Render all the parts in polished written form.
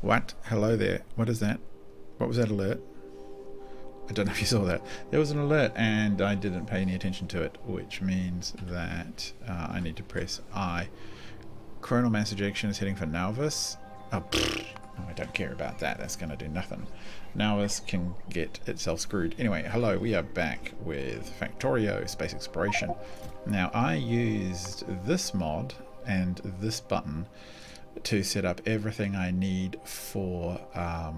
What? Hello there. What is that? What was that alert? I don't know if you saw that. There was an alert and I didn't pay any attention to it, which means that I need to press I. Coronal mass ejection is heading for Nauvis. Oh, no, I don't care about that. That's going to do nothing. Nauvis can get itself screwed. Anyway, hello. We are back with Factorio Space Exploration. Now, I used this mod and this button to set up everything I need for a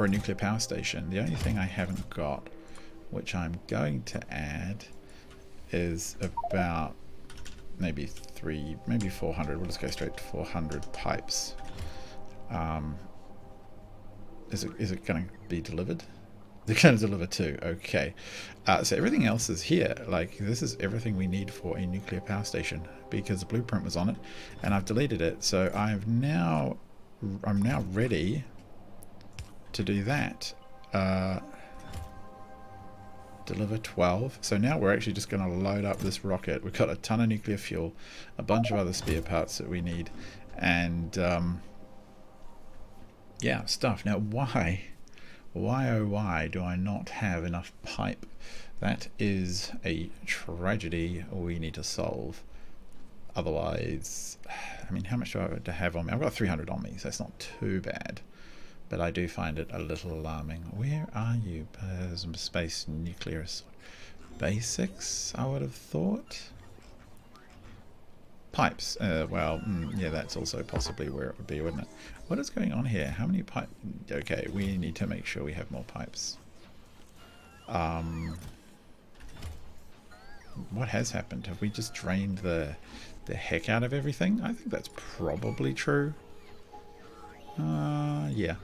nuclear power station. The only thing I haven't got, which I'm going to add, is about maybe 400. We'll just go straight to 400 pipes. Is it going to be delivered? They're going to deliver too. Okay. So everything else is here. Like, this is everything we need for a nuclear power station because the blueprint was on it, and I've deleted it. So I'm now ready to do that. Deliver 12. So now we're actually just going to load up this rocket. We've got a ton of nuclear fuel, a bunch of other spare parts that we need, and yeah, stuff. Now why oh why do I not have enough pipe? That is a tragedy we need to solve. Otherwise, I mean, how much do I have to have on me? I've got 300 on me, so that's not too bad. But I do find it a little alarming. Where are you? Space nuclear basics, I would have thought. Pipes. Well, yeah, that's also possibly where it would be, wouldn't it? What is going on here? How many pipes? Okay, we need to make sure we have more pipes. What has happened? Have we just drained the heck out of everything? I think that's probably true. Yeah.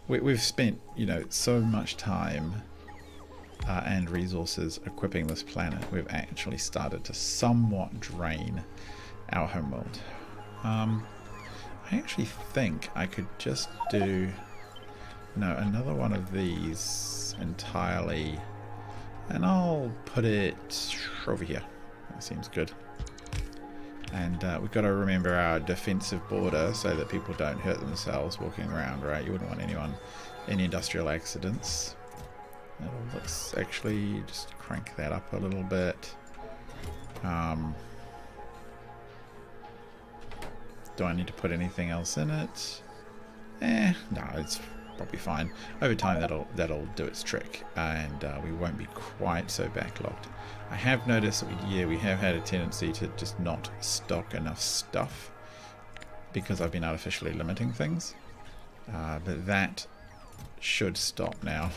We've spent, you know, so much time and resources equipping this planet. We've actually started to somewhat drain our homeworld. I actually think I could just do another one of these entirely, and I'll put it over here. That seems good. And we've got to remember our defensive border so that people don't hurt themselves walking around, right? You wouldn't want any industrial accidents. Let's actually just crank that up a little bit. Do I need to put anything else in it? No, it's probably fine. Over time that'll do its trick, and we won't be quite so backlogged. I have noticed that we have had a tendency to just not stock enough stuff because I've been artificially limiting things, but that should stop now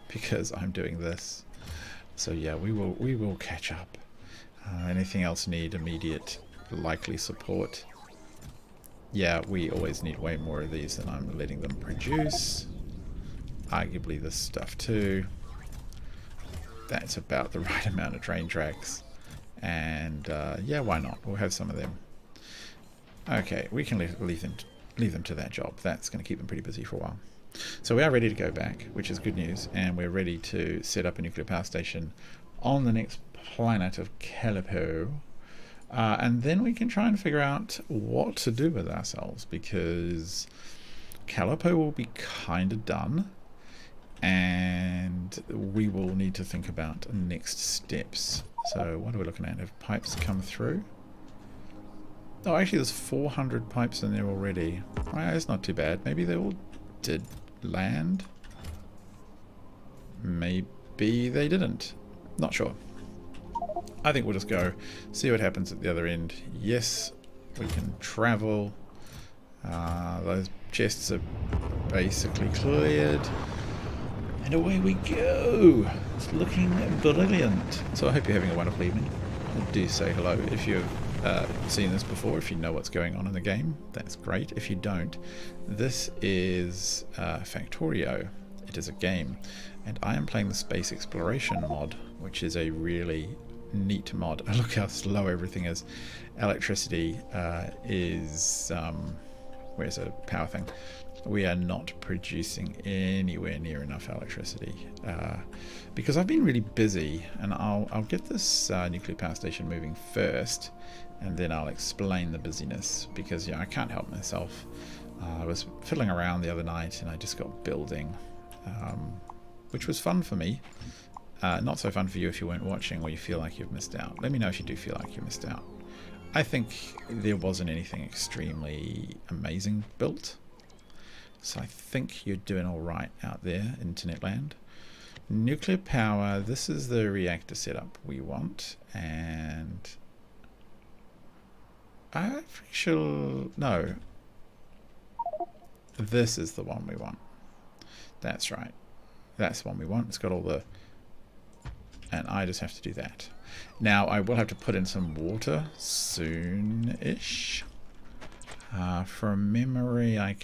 because I'm doing this. So yeah, we will catch up. Anything else need immediate likely support? Yeah, we always need way more of these than I'm letting them produce. Arguably this stuff too. That's about the right amount of train tracks. And yeah, why not? We'll have some of them. Okay, we can leave them to that job. That's going to keep them pretty busy for a while. So we are ready to go back, which is good news. And we're ready to set up a nuclear power station on the next planet of Calipo. And then we can try and figure out what to do with ourselves, because Calipo will be kind of done, and we will need to think about next steps. So what are we looking at? Have pipes come through? Oh, actually there's 400 pipes in there already. Well, it's not too bad. Maybe they all did land. Maybe they didn't. Not sure. I think we'll just go see what happens at the other end. Yes, we can travel. Those chests are basically cleared. And away we go. It's looking brilliant. So I hope you're having a wonderful evening. Do say hello if you've seen this before. If you know what's going on in the game, that's great. If you don't, this is Factorio. It is a game. And I am playing the Space Exploration mod, which is a really neat mod. Look how slow everything is. Electricity is where's the power thing? We are not producing anywhere near enough electricity because I've been really busy, and I'll get this nuclear power station moving first, and then I'll explain the busyness, because yeah, I can't help myself. I was fiddling around the other night and I just got building, which was fun for me. Not so fun for you if you weren't watching or you feel like you've missed out. Let me know if you do feel like you missed out. I think there wasn't anything extremely amazing built. So I think you're doing all right out there, internet land. Nuclear power, this is the reactor setup we want. And I'm pretty sure, no. This is the one we want. That's right. That's the one we want. It's got all the... And I just have to do that. Now I will have to put in some water soon-ish. From memory, I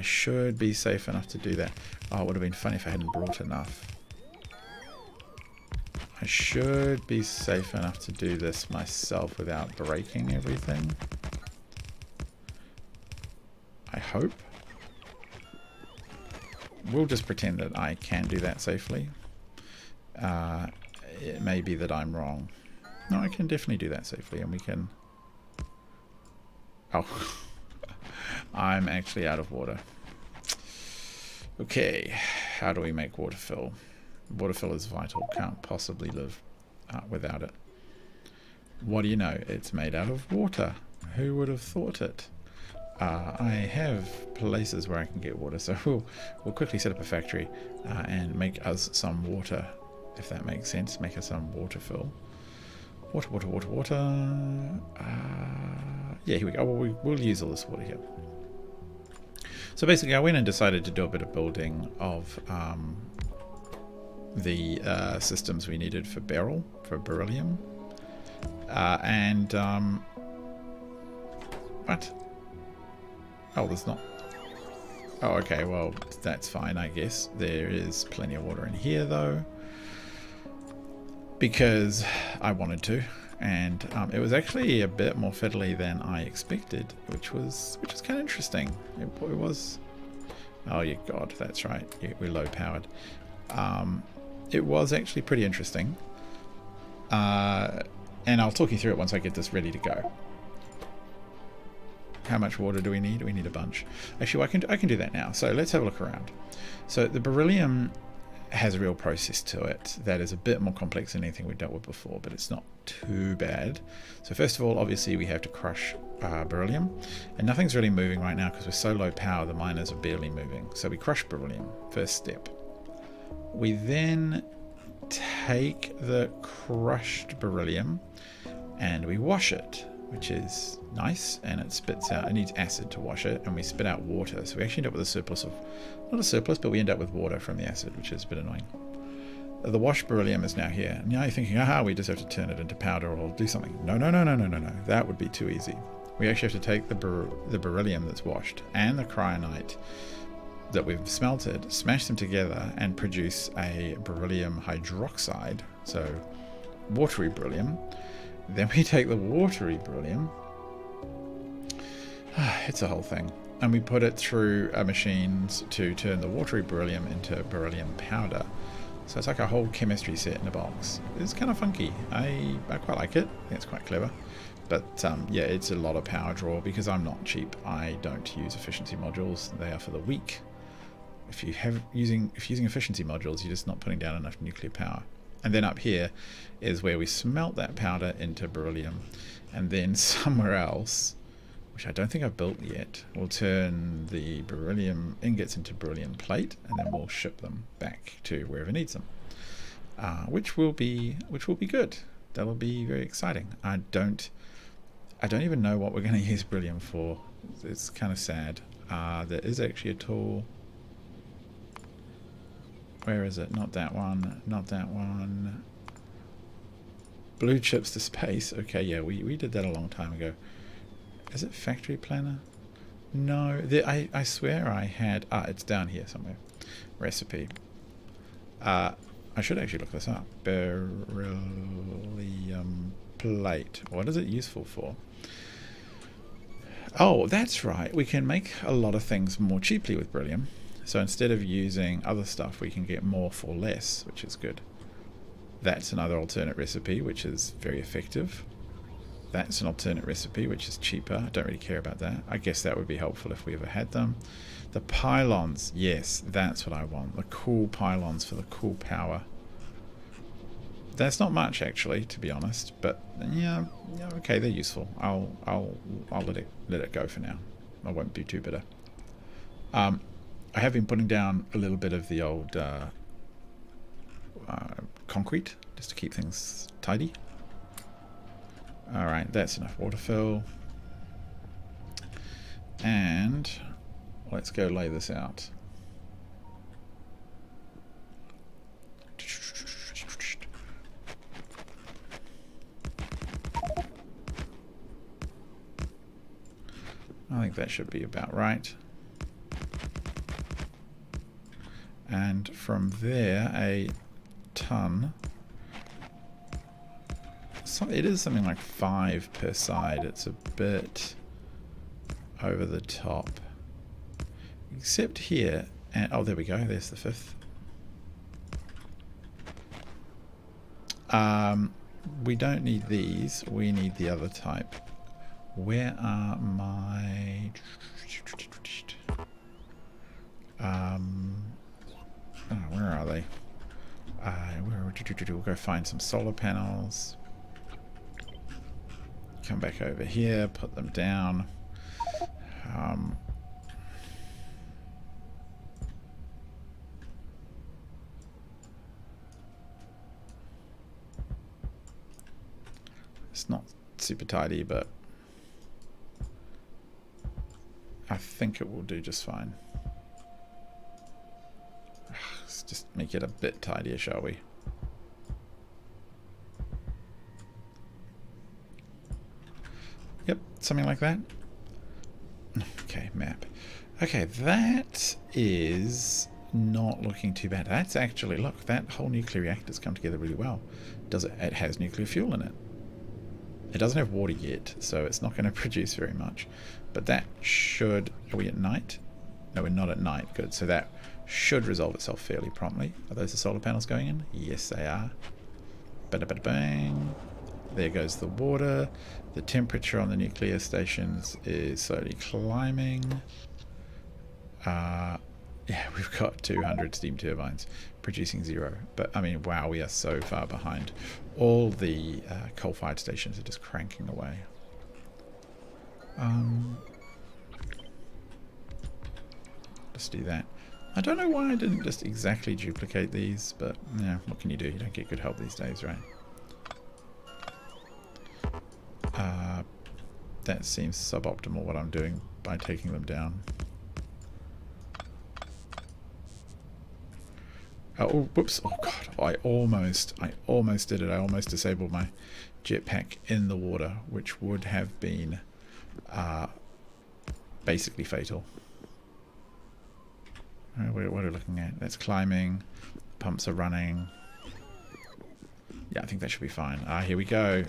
should be safe enough to do that. Oh, it would have been funny if I hadn't brought enough. I should be safe enough to do this myself without breaking everything. I hope. We'll just pretend that I can do that safely. It may be that I'm wrong. No, I can definitely do that safely, and we can... Oh, I'm actually out of water. Okay, how do we make water fill? Water fill is vital, can't possibly live without it. What do you know? It's made out of water. Who would have thought it? I have places where I can get water, so we'll quickly set up a factory and make us some water, if that makes sense. Make us some water fill. Water, water, water, water. Yeah, here we go. Well, we'll use all this water here. So basically, I went and decided to do a bit of building of the systems we needed for beryllium. What? Oh, there's not. Oh, okay. Well, that's fine, I guess. There is plenty of water in here, though, because I wanted to, and it was actually a bit more fiddly than I expected, which was kind of interesting. It was. Oh, yeah, God, that's right. Yeah, we're low powered. It was actually pretty interesting, and I'll talk you through it once I get this ready to go. How much water do we need? We need a bunch. Actually, I can do that now. So let's have a look around. So the beryllium has a real process to it that is a bit more complex than anything we've dealt with before, but it's not too bad. So first of all, obviously we have to crush beryllium, and nothing's really moving right now because we're so low power, the miners are barely moving. So we crush beryllium, first step. We then take the crushed beryllium and we wash it, which is nice, and it spits out, it needs acid to wash it, and we spit out water. So we actually end up with a surplus of, not a surplus, but we end up with water from the acid, which is a bit annoying. The washed beryllium is now here. And now you're thinking, aha, we just have to turn it into powder or do something. No, no, no, no, no, no, no. That would be too easy. We actually have to take the beryllium that's washed and the cryonite that we've smelted, smash them together and produce a beryllium hydroxide, so watery beryllium. Then we take the watery beryllium, it's a whole thing, and we put it through machines to turn the watery beryllium into beryllium powder. So it's like a whole chemistry set in a box. It's kind of funky. I quite like it. I think it's quite clever. But yeah, it's a lot of power draw because I'm not cheap. I don't use efficiency modules. They are for the weak. If you're using efficiency modules, you're just not putting down enough nuclear power. And then up here is where we smelt that powder into beryllium. And then somewhere else, which I don't think I've built yet, we'll turn the beryllium ingots into beryllium plate, and then we'll ship them back to wherever needs them. Which will be good. That'll be very exciting. I don't even know what we're going to use beryllium for. It's kind of sad. There is actually a tool. Where is it? Not that one. Not that one. Blue chips to space. Okay, yeah, we did that a long time ago. Is it factory planner? No, I swear I had... it's down here somewhere. Recipe. I should actually look this up. Beryllium plate. What is it useful for? Oh, that's right. We can make a lot of things more cheaply with beryllium. So instead of using other stuff, we can get more for less, which is good. That's another alternate recipe, which is very effective. That's an alternate recipe, which is cheaper. I don't really care about that. I guess that would be helpful if we ever had them. The pylons, yes, that's what I want. The cool pylons for the cool power. That's not much, actually, to be honest. But yeah, okay, they're useful. I'll let it go for now. I won't be too bitter. I have been putting down a little bit of the old concrete just to keep things tidy. Alright, that's enough water fill. And let's go lay this out. I think that should be about right. And from there, a ton. So it is something like 5 per side. It's a bit over the top. Except here, and oh, there we go. There's the 5th. We don't need these. We need the other type. Where are my... where are they? We'll go find some solar panels. Come back over here, put them down. It's not super tidy, but I think it will do just fine. Let's just make it a bit tidier, shall we? Yep, something like that. Okay, map. Okay, that is not looking too bad. That's actually, look, that whole nuclear reactor's come together really well. It has nuclear fuel in it. It doesn't have water yet, so it's not going to produce very much. But that should... Are we at night? No, we're not at night. Good. So that should resolve itself fairly promptly. Are those the solar panels going in? Yes, they are. Bada bada bang. There goes the water. The temperature on the nuclear stations is slowly climbing. Yeah, we've got 200 steam turbines producing 0. But, I mean, wow, we are so far behind. All the coal-fired stations are just cranking away. Just do that. I don't know why I didn't just exactly duplicate these, but, yeah, what can you do? You don't get good help these days, right? That seems suboptimal what I'm doing by taking them down. Oh, whoops. Oh, God. I almost did it. I almost disabled my jetpack in the water, which would have been basically fatal. What are we looking at? That's climbing. Pumps are running. Yeah, I think that should be fine. Here we go.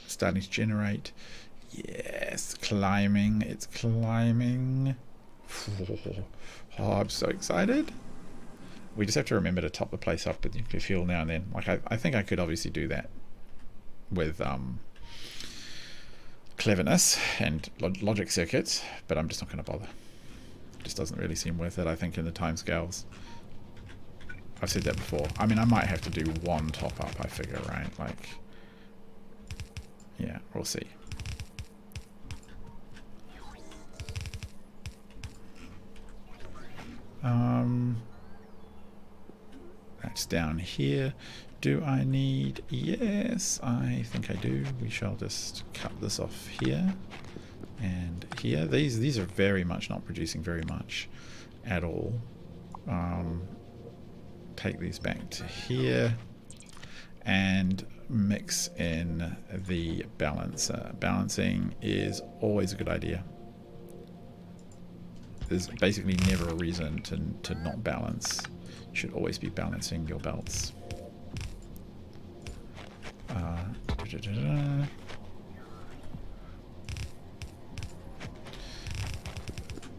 Starting to generate. Yes, climbing. It's climbing. Oh, I'm so excited. We just have to remember to top the place up with nuclear fuel now and then. Like, I think I could obviously do that with cleverness and logic circuits, but I'm just not going to bother. It just doesn't really seem worth it, I think, in the timescales. I've said that before. I mean, I might have to do one top up, I figure, right? Like, yeah, we'll see. That's down here. Do I need... Yes, I think I do. We shall just cut this off here and here. These are very much not producing very much at all. Take these back to here and mix in the balancer. Balancing is always a good idea. There's basically never a reason to not balance. You should always be balancing your belts.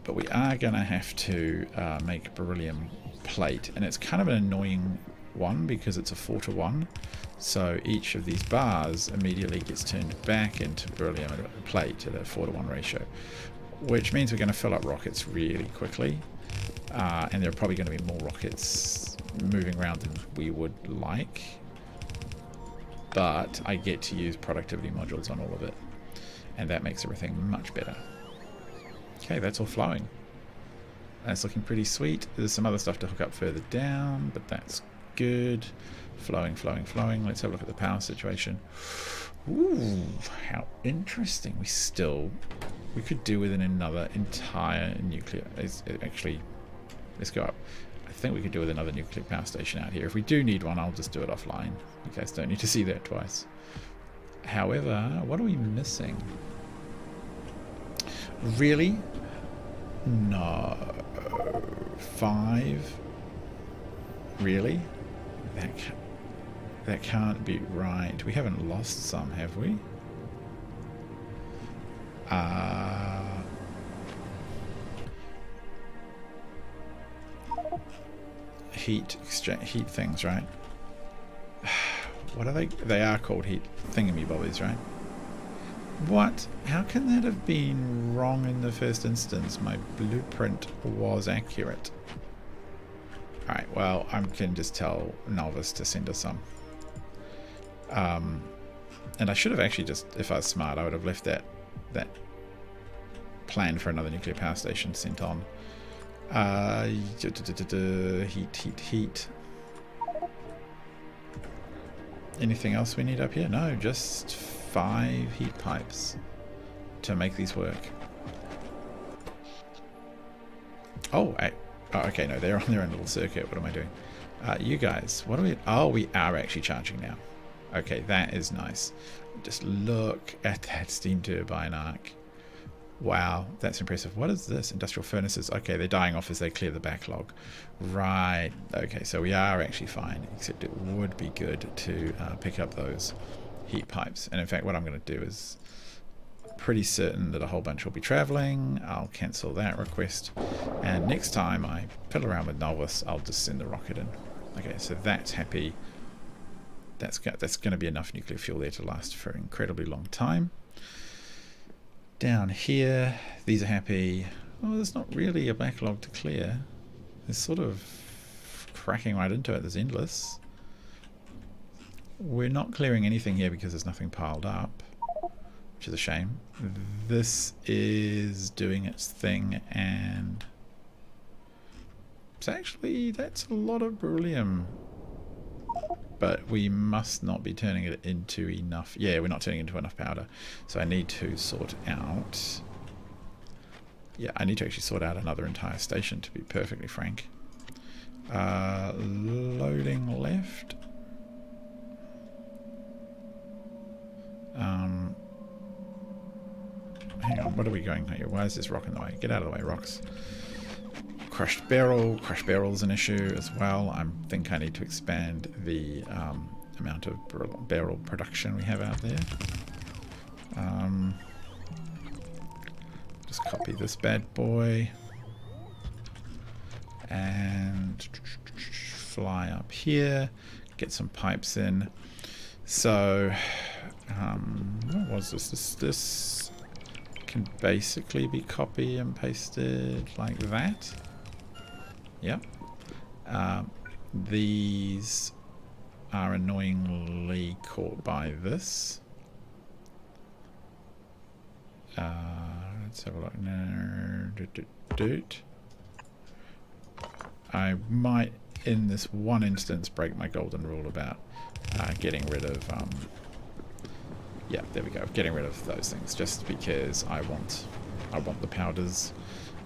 But we are going to have to make beryllium plate, and it's kind of an annoying 1 because it's a 4-to-1. So each of these bars immediately gets turned back into beryllium plate at a 4-to-1 ratio, which means we're going to fill up rockets really quickly, and there are probably going to be more rockets moving around than we would like, but I get to use productivity modules on all of it, and that makes everything much better. Okay, that's all flowing. That's looking pretty sweet. There's some other stuff to hook up further down, but that's good. Flowing, flowing, flowing. Let's have a look at the power situation. Ooh, how interesting. We could do with another entire nuclear. Actually, let's go up. I think we could do with another nuclear power station out here. If we do need one, I'll just do it offline. You guys don't need to see that twice. However, what are we missing? Really? No. 5? Really? That can't be right. We haven't lost some, have we? Heat things, right? What are they? They are called heat thingamybobbies, right? What? How can that have been wrong in the first instance? My blueprint was accurate. Alright, well, I can just tell Novice to send us some. And I should have actually just, if I was smart, I would have left that plan for another nuclear power station sent on. Heat. Anything else we need up here? No, just 5 heat pipes to make these work. Oh, okay, no, they're on their own little circuit. What am I doing? You guys, what are we... Oh, we are actually charging now. Okay, that is nice. Just look at that steam turbine arc. Wow, that's impressive. What is this? Industrial furnaces. Okay, they're dying off as they clear the backlog. Right. Okay, so we are actually fine, except it would be good to pick up those heat pipes. And in fact, what I'm going to do is pretty certain that a whole bunch will be traveling. I'll cancel that request. And next time I fiddle around with Novice, I'll just send the rocket in. Okay, so that's happy. That's going to be enough nuclear fuel there to last for an incredibly long time. Down here, these are happy. Oh, there's not really a backlog to clear. It's sort of cracking right into it. There's endless. We're not clearing anything here because there's nothing piled up, which is a shame. This is doing its thing, and it's actually, that's a lot of beryllium. But we must not be turning it into enough. Yeah, we're not turning it into enough powder. So I need to sort out... Yeah, I need to actually sort out another entire station, to be perfectly frank. Loading left. Hang on, what are we going here? Why is this rock in the way? Get out of the way, rocks. Crushed barrel's an issue as well. I think I need to expand the amount of barrel production we have out there. Just copy this bad boy and fly up here, get some pipes in. So what was this? This can basically be copy and pasted like that. Yep. These are annoyingly caught by this. Let's have a look. I might, in this one instance, break my golden rule about getting rid of... yeah, there we go. Getting rid of those things, just because I want the powders.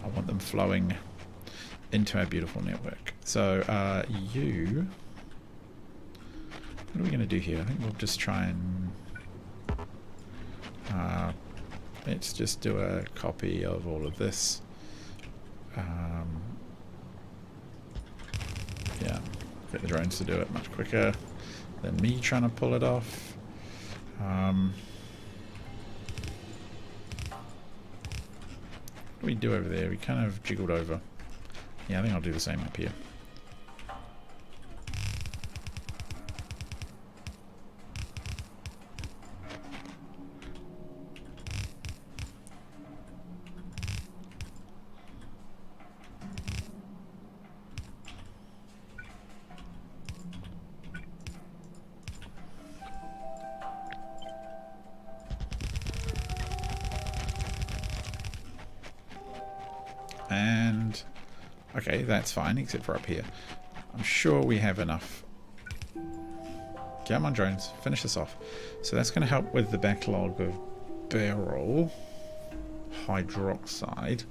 I want them flowing into our beautiful network. So what are we going to do here? I think we'll just try and let's just do a copy of all of this. Yeah, get the drones to do it much quicker than me trying to pull it off. What do we do over there? We kind of jiggled over. Yeah, I think I'll do the same up here. And okay, that's fine, except for up here. I'm sure we have enough. Come on, drones, finish this off. So that's going to help with the backlog of beryl hydroxide.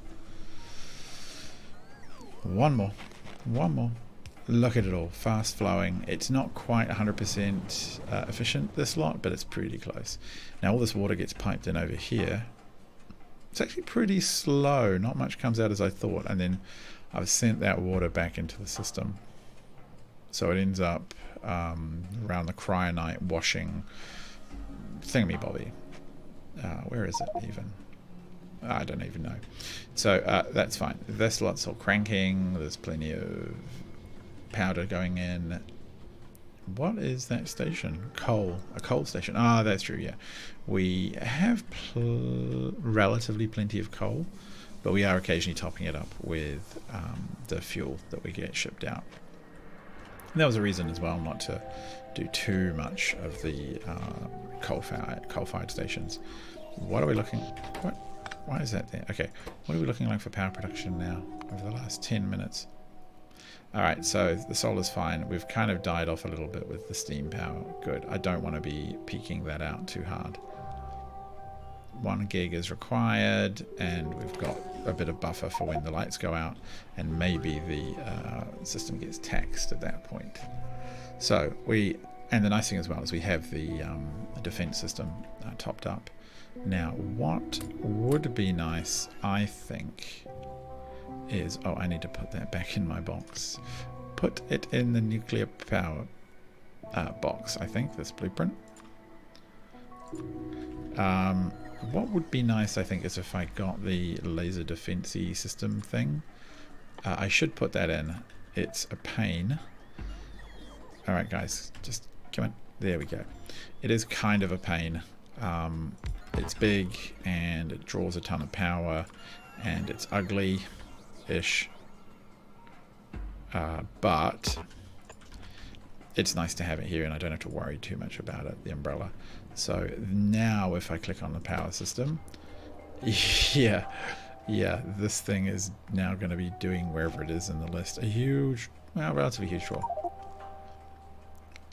One more. Look at it all, fast flowing. It's not quite 100% efficient, this lot, but it's pretty close. Now all this water gets piped in over here. It's actually pretty slow, not much comes out as I thought, and then I've sent that water back into the system. So it ends up around the cryonite washing thingamybobby. Where is it even? I don't even know. So that's fine. This lot's all cranking. There's plenty of powder going in. What is that station? Coal. A coal station. Ah, that's true, yeah. We have relatively plenty of coal, but we are occasionally topping it up with the fuel that we get shipped out. And that was a reason as well not to do too much of the coal-fired stations. What are we looking... What? Why is that there? Okay, what are we looking like for power production now over the last 10 minutes? Alright, so the solar's fine. We've kind of died off a little bit with the steam power. Good. I don't want to be peaking that out too hard. 1 gig is required, and we've got a bit of buffer for when the lights go out, and maybe the system gets taxed at that point. So and the nice thing as well is we have the defense system topped up. Now, what would be nice, I think, is... Oh, I need to put that back in my box. Put it in the nuclear power box, I think, this blueprint. What would be nice, I think, is if I got the laser defense-y system thing. I should put that in. It's a pain. Alright, guys, just come on. There we go. It is kind of a pain. It's big, and it draws a ton of power, and it's ugly-ish. But it's nice to have it here, and I don't have to worry too much about it, the umbrella. So now if I click on the power system, yeah, this thing is now going to be doing wherever it is in the list a huge, well, relatively huge draw.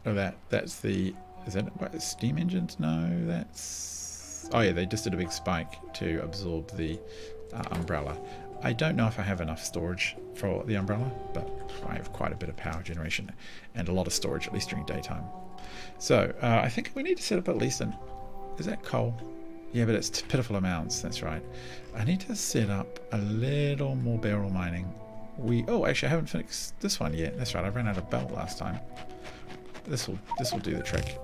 Oh, that's the... Is that what, steam engines? No, that's... Oh yeah, they just did a big spike to absorb the umbrella. I don't know if I have enough storage for the umbrella, but I have quite a bit of power generation and a lot of storage, at least during daytime. So I think we need to set up at least an... Is that coal? Yeah, but it's pitiful amounts, that's right. I need to set up a little more beryl mining. Oh, actually I haven't fixed this one yet. That's right, I ran out of belt last time. This will do the trick.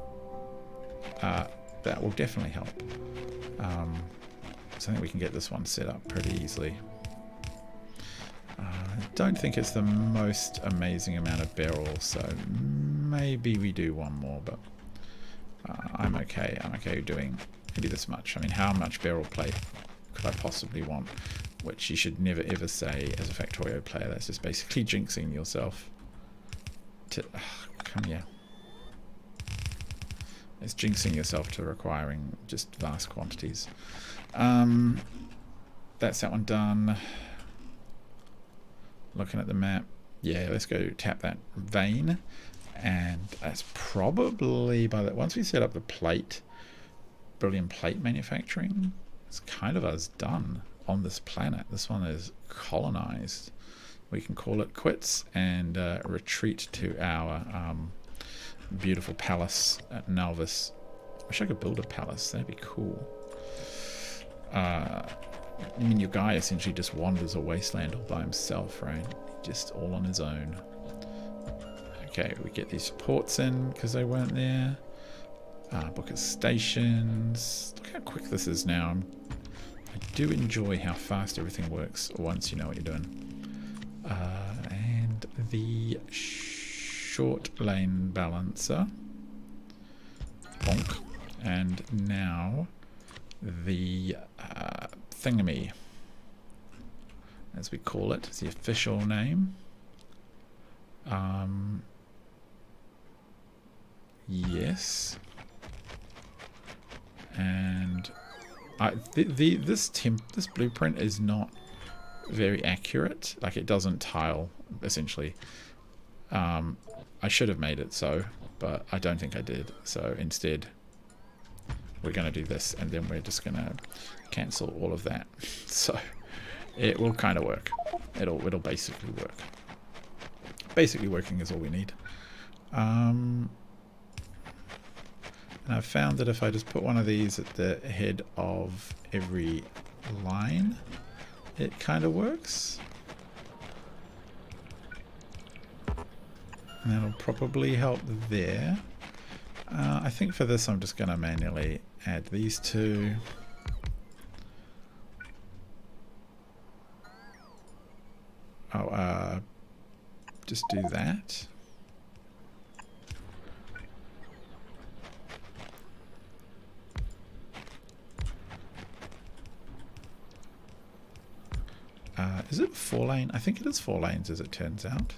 That will definitely help. So I think we can get this one set up pretty easily. I don't think it's the most amazing amount of beryl, so maybe we do one more, but I'm okay. I'm okay doing maybe this much. I mean, how much beryl plate could I possibly want? Which you should never ever say as a Factorio player. That's just basically jinxing yourself. Come here. It's jinxing yourself to requiring just vast quantities. That's that one done. Looking at the map. Yeah, let's go tap that vein. And that's probably by that. Once we set up the plate, Beryllium plate manufacturing, it's kind of us done on this planet. This one is colonized. We can call it quits and retreat to our beautiful palace at Nalvis. Wish I could build a palace. That'd be cool. I mean, your guy essentially just wanders a wasteland all by himself, right? Just all on his own. Okay, we get these ports in because they weren't there. Book of stations. Look how quick this is now. I do enjoy how fast everything works once you know what you're doing. And the short lane balancer. Bonk. And now the thingamy, as we call it, is the official name. Yes. And this blueprint is not very accurate. Like it doesn't tile, essentially. I should have made it so, but I don't think I did. So instead, we're going to do this, and then we're just going to cancel all of that. So it will kind of work. It'll basically work. Basically working is all we need. And I've found that if I just put one of these at the head of every line, it kind of works. And that'll probably help there. I think for this I'm just going to manually add these two. Oh, just do that. Is it 4 lane? I think it is 4 lanes as it turns out.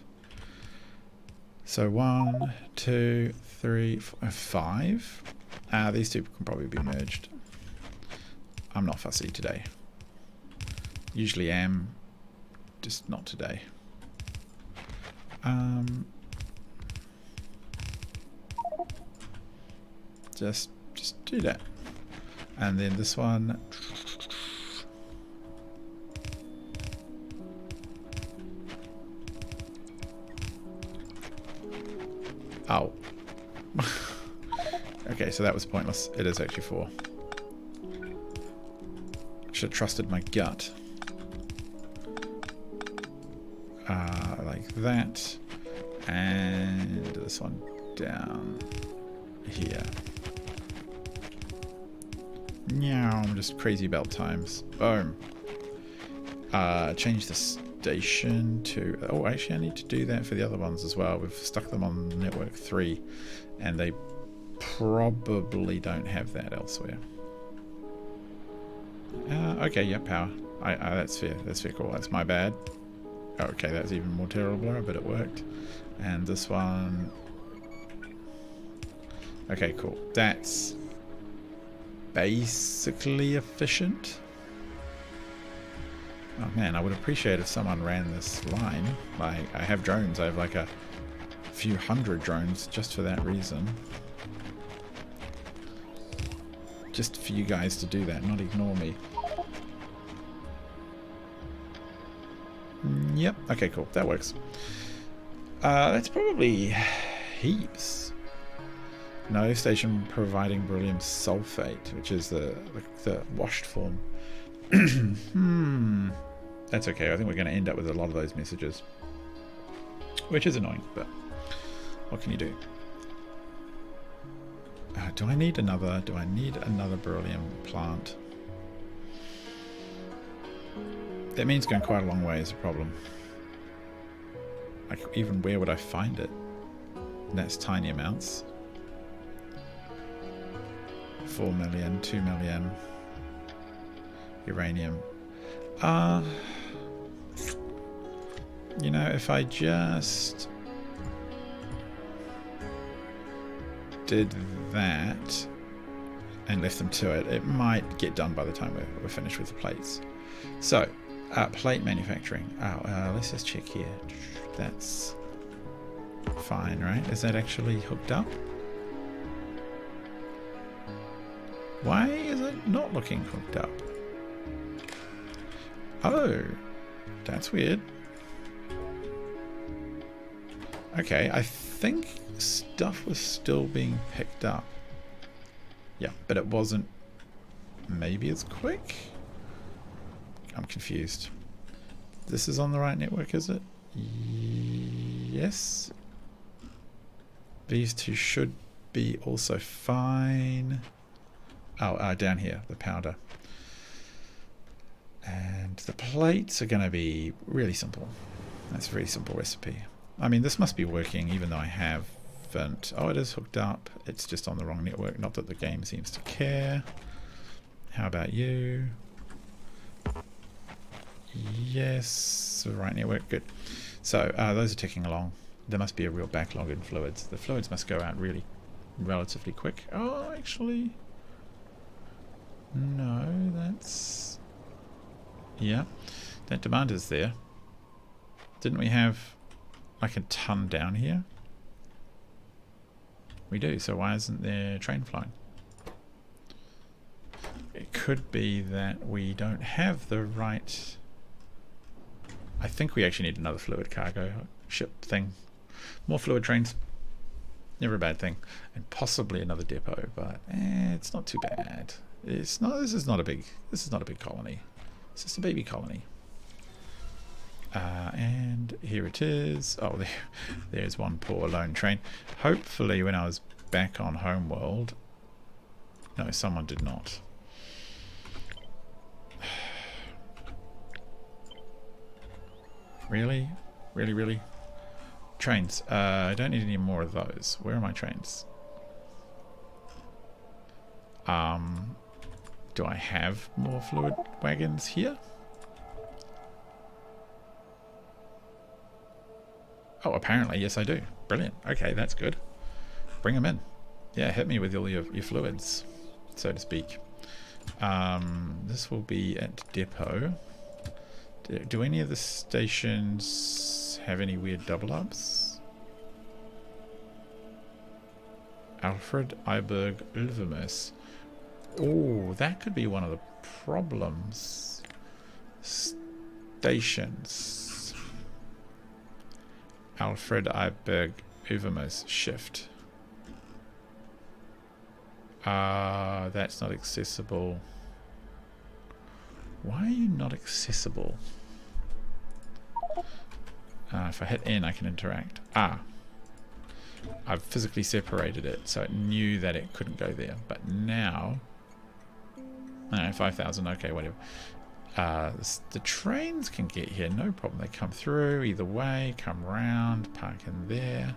So 1, 2, 3, 4, 5. These two can probably be merged. I'm not fussy today. Usually am, just not today. Just do that. And then this one. Oh. Okay, so that was pointless. It is actually 4. Should have trusted my gut. Like that. And this one down here. Meow, I'm just crazy about times. Boom. Change the station to... Oh, actually I need to do that for the other ones as well. We've stuck them on network 3 and they probably don't have that elsewhere. Okay, yeah, power. That's fair. That's fair call. That's my bad. Okay, that's even more terrible, but it worked. And this one... Okay, cool. That's basically efficient. Oh man, I would appreciate if someone ran this line. Like, I have drones. I have like a few hundred drones just for that reason. Just for you guys to do that, not ignore me. Yep. Okay, cool. That works. That's probably heaps. No station providing beryllium sulfate, which is the washed form. That's okay. I think we're going to end up with a lot of those messages, which is annoying, but what can you do? Do I need another? Do I need another beryllium plant? That means going quite a long way is a problem. Like, even where would I find it? That's tiny amounts. 4 million, 2 million. Uranium. You know, if I just did that and left them to it, it might get done by the time we're finished with the plates. So, plate manufacturing. Let's just check here. That's fine, right? Is that actually hooked up? Why is it not looking hooked up? Oh, that's weird. Okay, I think stuff was still being picked up. Yeah, but it wasn't maybe as quick? I'm confused. This is on the right network, is it? Yes. These two should be also fine. Oh, down here, the powder. And the plates are going to be really simple. That's a very simple recipe. I mean, this must be working even though I haven't... Oh, it is hooked up. It's just on the wrong network. Not that the game seems to care. How about you? Yes, the right network. Good. So those are ticking along. There must be a real backlog in fluids. The fluids must go out really relatively quick. Oh, actually... No, that's... Yeah. That demand is there. Didn't we have like a ton down here? We do, so why isn't there train flying? It could be that we don't have the right... I think we actually need another fluid cargo ship thing. More fluid trains. Never a bad thing. And possibly another depot, but it's not too bad. It's not. This is not a big colony. It's just a baby colony. And here it is. Oh, there's one poor lone train. Hopefully, when I was back on Homeworld, no, someone did not. Really, really, really. Trains. I don't need any more of those. Where are my trains? Do I have more fluid wagons here? Oh, apparently, yes I do. Brilliant. Okay, that's good. Bring them in. Yeah, hit me with all your fluids, so to speak. This will be at depot. Do any of the stations have any weird double ups? Alfred, Iberg, Ulvermus. Oh, that could be one of the problems. Stations. Alfred, Iberg, Ulvermus, shift. That's not accessible. Why are you not accessible? If I hit N, I can interact. I've physically separated it, so it knew that it couldn't go there. But now, 5,000. Okay, whatever. The trains can get here, no problem. They come through either way, come round, park in there.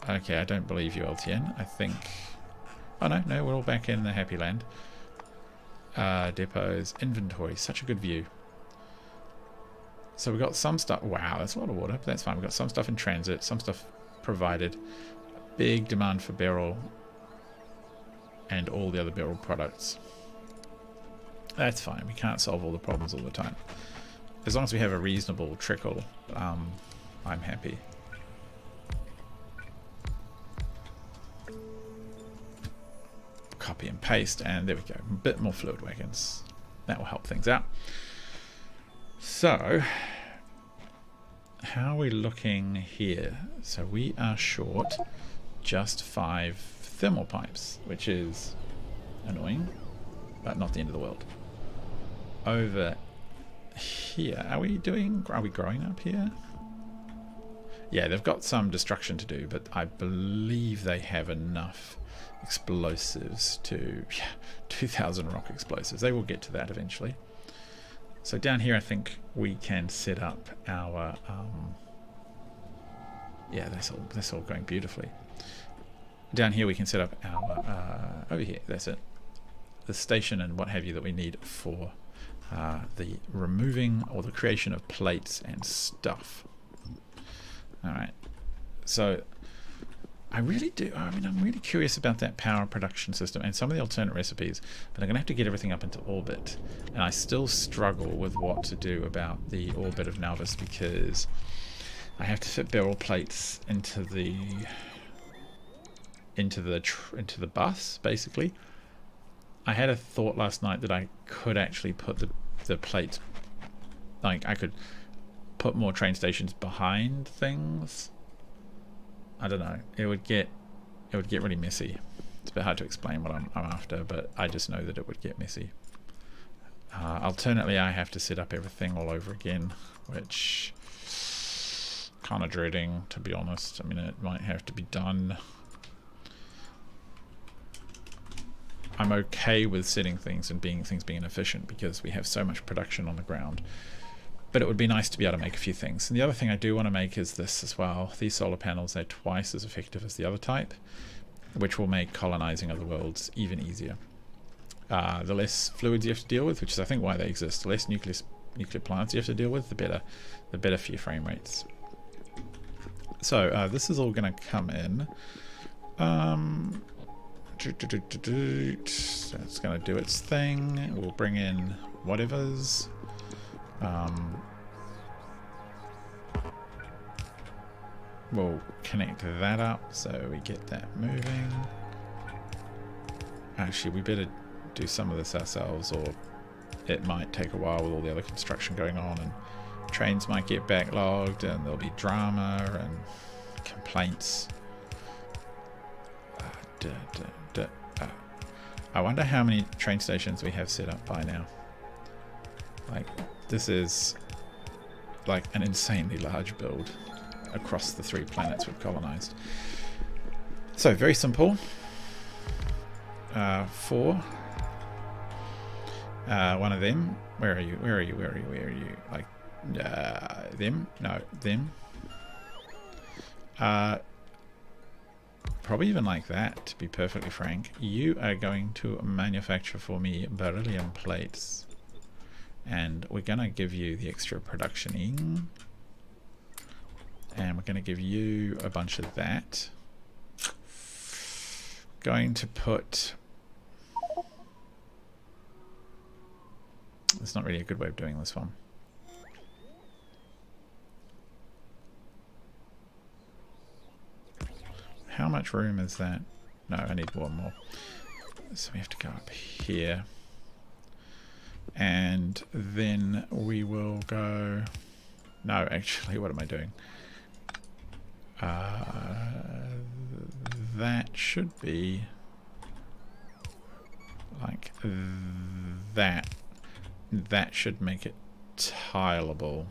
Okay, I don't believe you, LTN. I think. Oh no, we're all back in the happy land. Depots, inventory, such a good view. So we've got some stuff. Wow, that's a lot of water, but that's fine. We've got some stuff in transit, some stuff provided. Big demand for beryl and all the other beryl products. That's fine. We can't solve all the problems all the time. As long as we have a reasonable trickle, I'm happy. Copy and paste, and there we go. A bit more fluid wagons. That will help things out. So, how are we looking here? So we are short just 5 thermal pipes, which is annoying, but not the end of the world. Over here, are we growing up here? Yeah, they've got some destruction to do, but I believe they have enough explosives to 2,000 rock explosives. They will get to that eventually. So down here I think we can set up our yeah, that's all going beautifully. Down here we can set up our over here, that's it, the station and what have you that we need for the removing or the creation of plates and stuff. Alright, so I'm really curious about that power production system and some of the alternate recipes, but I'm going to have to get everything up into orbit. And I still struggle with what to do about the orbit of Nauvis because I have to fit beryl plates into the bus, basically. I had a thought last night that I could actually put the plates, like I could put more train stations behind things. I don't know. It would get really messy. It's a bit hard to explain what I'm after, but I just know that it would get messy. Alternately, I have to set up everything all over again, which kind of dreading, to be honest. I mean, it might have to be done. I'm okay with setting things and things being efficient because we have so much production on the ground. But it would be nice to be able to make a few things. And the other thing I do want to make is this as well. These solar panels, they're twice as effective as the other type, which will make colonizing other worlds even easier. The less fluids you have to deal with, which is I think why they exist, the less nuclear plants you have to deal with, the better for your frame rates. So this is all going to come in. So it's going to do its thing. We'll bring in whatever's. We'll connect that up so we get that moving. Actually, we better do some of this ourselves, or it might take a while with all the other construction going on, and trains might get backlogged, and there'll be drama and complaints. I wonder how many train stations we have set up by now. Like, this is like an insanely large build across the 3 planets we've colonized. So very simple. 4. One of them. Where are you? Where are you? Where are you? Where are you? Like them? No, them. Probably even like that, to be perfectly frank. You are going to manufacture for me beryllium plates, and we're gonna give you the extra productioning. And we're going to give you a bunch of that. Going to put... It's not really a good way of doing this one. How much room is that? No, I need one more. So we have to go up here. And then we will go... No, actually, what am I doing? That should be like that. That should make it tileable.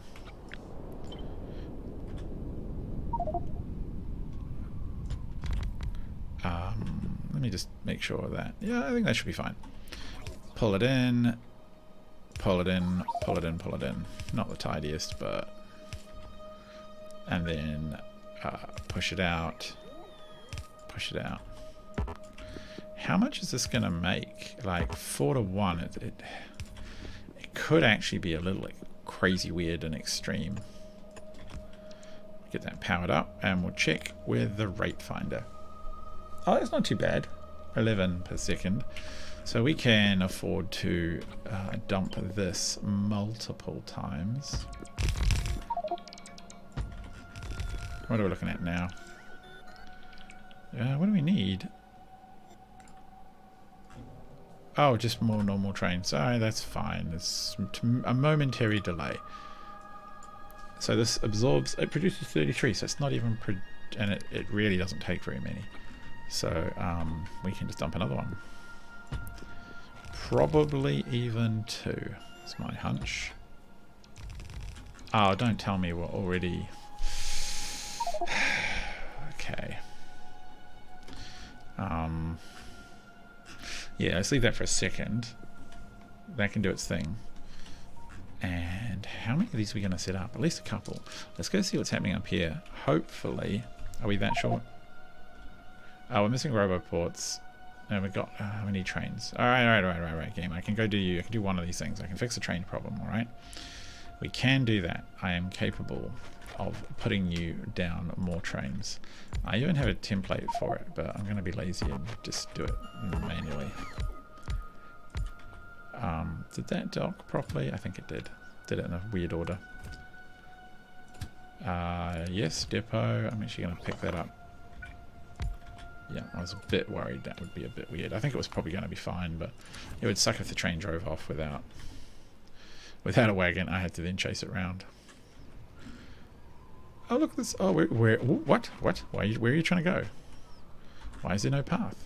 Let me just make sure of that. Yeah, I think that should be fine. Pull it in, pull it in, pull it in, pull it in. Not the tidiest, but... And then push it out. Push it out. How much is this going to make? Like 4 to 1. It could actually be a little like crazy weird and extreme. Get that powered up and we'll check with the rate finder. Oh, it's not too bad. 11 per second. So we can afford to dump this multiple times. What are we looking at now? What do we need? Oh, just more normal trains. Alright, that's fine. It's a momentary delay. So this absorbs, it produces 33, so it's not even, and it really doesn't take very many. So we can just dump another one. Probably even 2, is my hunch. Oh, don't tell me we're already... Okay. Yeah, let's leave that for a second. That can do its thing. And how many of these are we going to set up? At least a couple. Let's go see what's happening up here. Hopefully... Are we that short? Oh, we're missing roboports. And we've got... we need trains. Alright, game. I can go do you. I can do one of these things. I can fix the train problem, alright? We can do that. I am capable of putting you down more trains. I even have a template for it, but I'm going to be lazy and just do it manually. Did that dock properly? I think it did. Did it in a weird order. Yes, depot. I'm actually going to pick that up. Yeah, I was a bit worried that would be a bit weird. I think it was probably going to be fine, but it would suck if the train drove off without a wagon. I had to then chase it around. Oh, look at this. Oh, where what? Where are you trying to go? Why is there no path?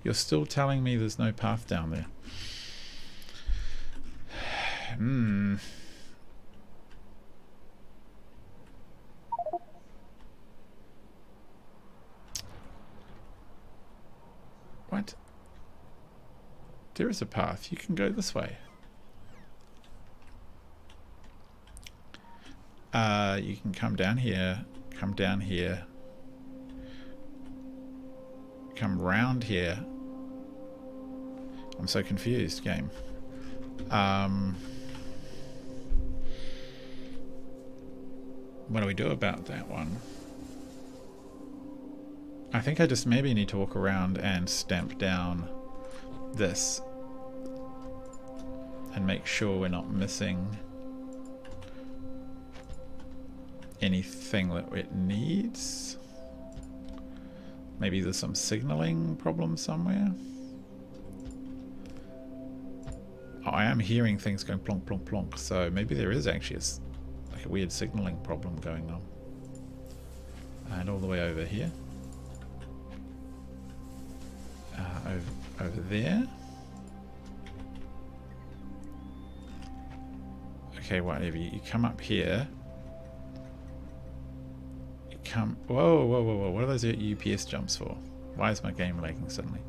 You're still telling me there's no path down there. What? There is a path. You can go this way. You can come down here, come down here, come round here. I'm so confused, game. What do we do about that one? I think I just maybe need to walk around and stamp down this and make sure we're not missing anything that it needs. Maybe there's some signaling problem somewhere. Oh, I am hearing things going plonk, plonk, plonk, so maybe there is actually like a weird signaling problem going on. And all the way over here. Over there. Okay, whatever. You come up here. You come... Whoa, whoa, whoa, whoa. What are those UPS jumps for? Why is my game lagging suddenly?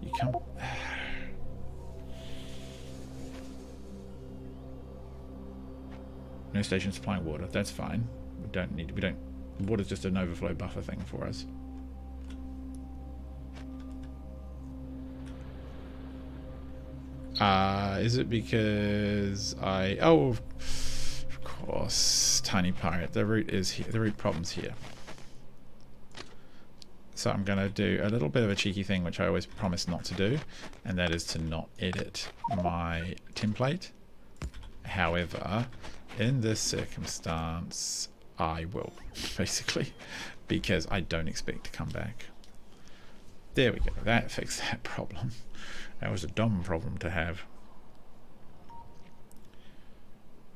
You come... No station supplying water. That's fine. We don't need... Water's just an overflow buffer thing for us. Is it because oh, of course, tiny pirate. The root is here. The root problem's here. So I'm going to do a little bit of a cheeky thing, which I always promise not to do, and that is to not edit my template. However, in this circumstance, I will, basically, because I don't expect to come back. There we go. That fixed that problem. That was a dumb problem to have.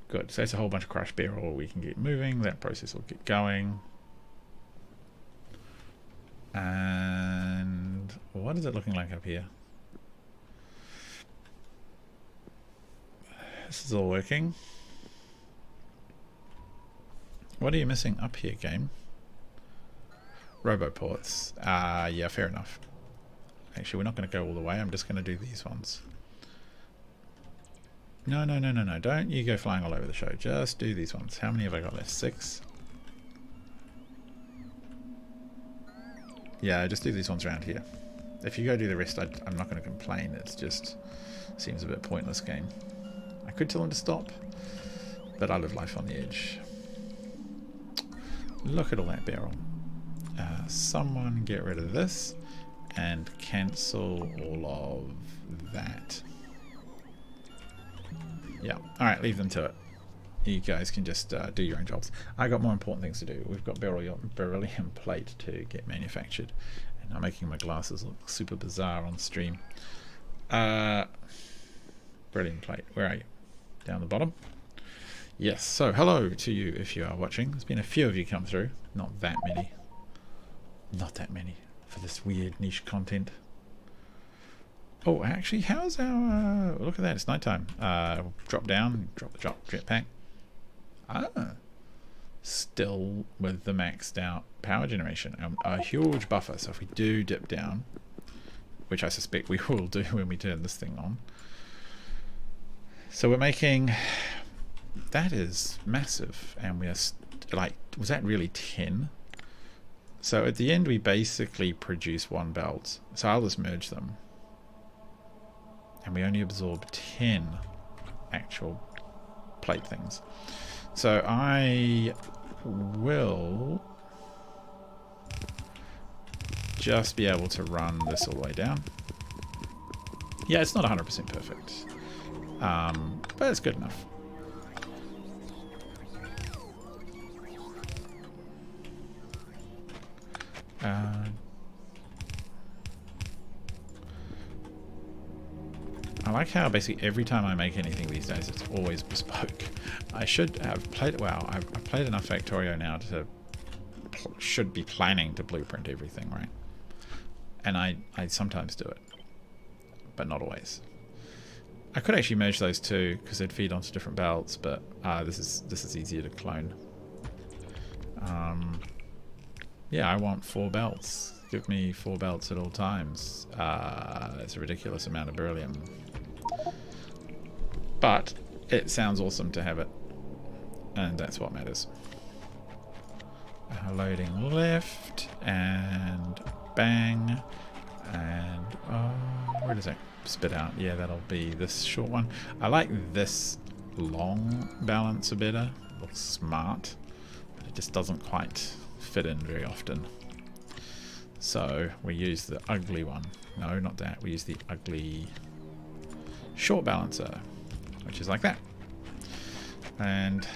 Good. So that's a whole bunch of crushed beryl. We can get moving. That process will get going. And what is it looking like up here? This is all working. What are you missing up here, game? Roboports. Yeah, fair enough. Actually, we're not going to go all the way. I'm just going to do these ones. No, no, no, no, no. Don't you go flying all over the show. Just do these ones. How many have I got left? 6? Yeah, just do these ones around here. If you go do the rest, I'm not going to complain. It's just seems a bit pointless game. I could tell them to stop, but I live life on the edge. Look at all that barrel. Someone get rid of this and cancel all of that. Yeah, alright, leave them to it. You guys can just do your own jobs. I got more important things to do. We've got beryllium plate to get manufactured, and I'm making my glasses look super bizarre on stream. Beryllium plate, where are you? Down the bottom? Yes, so hello to you if you are watching. There's been a few of you come through. Not that many. Not that many for this weird niche content. Oh, actually, how's our... look at that, it's nighttime. Drop down, drop the jetpack. Still with the maxed out power generation. A huge buffer, so if we do dip down, which I suspect we will do when we turn this thing on. So we're making... That is massive, and we're like, was that really 10? So at the end we basically produce 1 belt. So I'll just merge them. And we only absorb 10 actual plate things. So I will just be able to run this all the way down. Yeah, it's not 100% perfect, but it's good enough. I like how basically every time I make anything these days it's always bespoke. I should have played, well, I've played enough Factorio now to should be planning to blueprint everything, right? And I sometimes do it, but not always. I could actually merge those two because they'd feed onto different belts, but this is easier to clone. Yeah, I want 4 belts. Give me 4 belts at all times. It's a ridiculous amount of beryllium. But it sounds awesome to have it. And that's what matters. Loading left. And bang. And where does that spit out? Yeah, that'll be this short one. I like this long balancer better. Looks smart. But it just doesn't quite fit in very often. So we use the ugly one. No, not that. We use the ugly short balancer, which is like that. And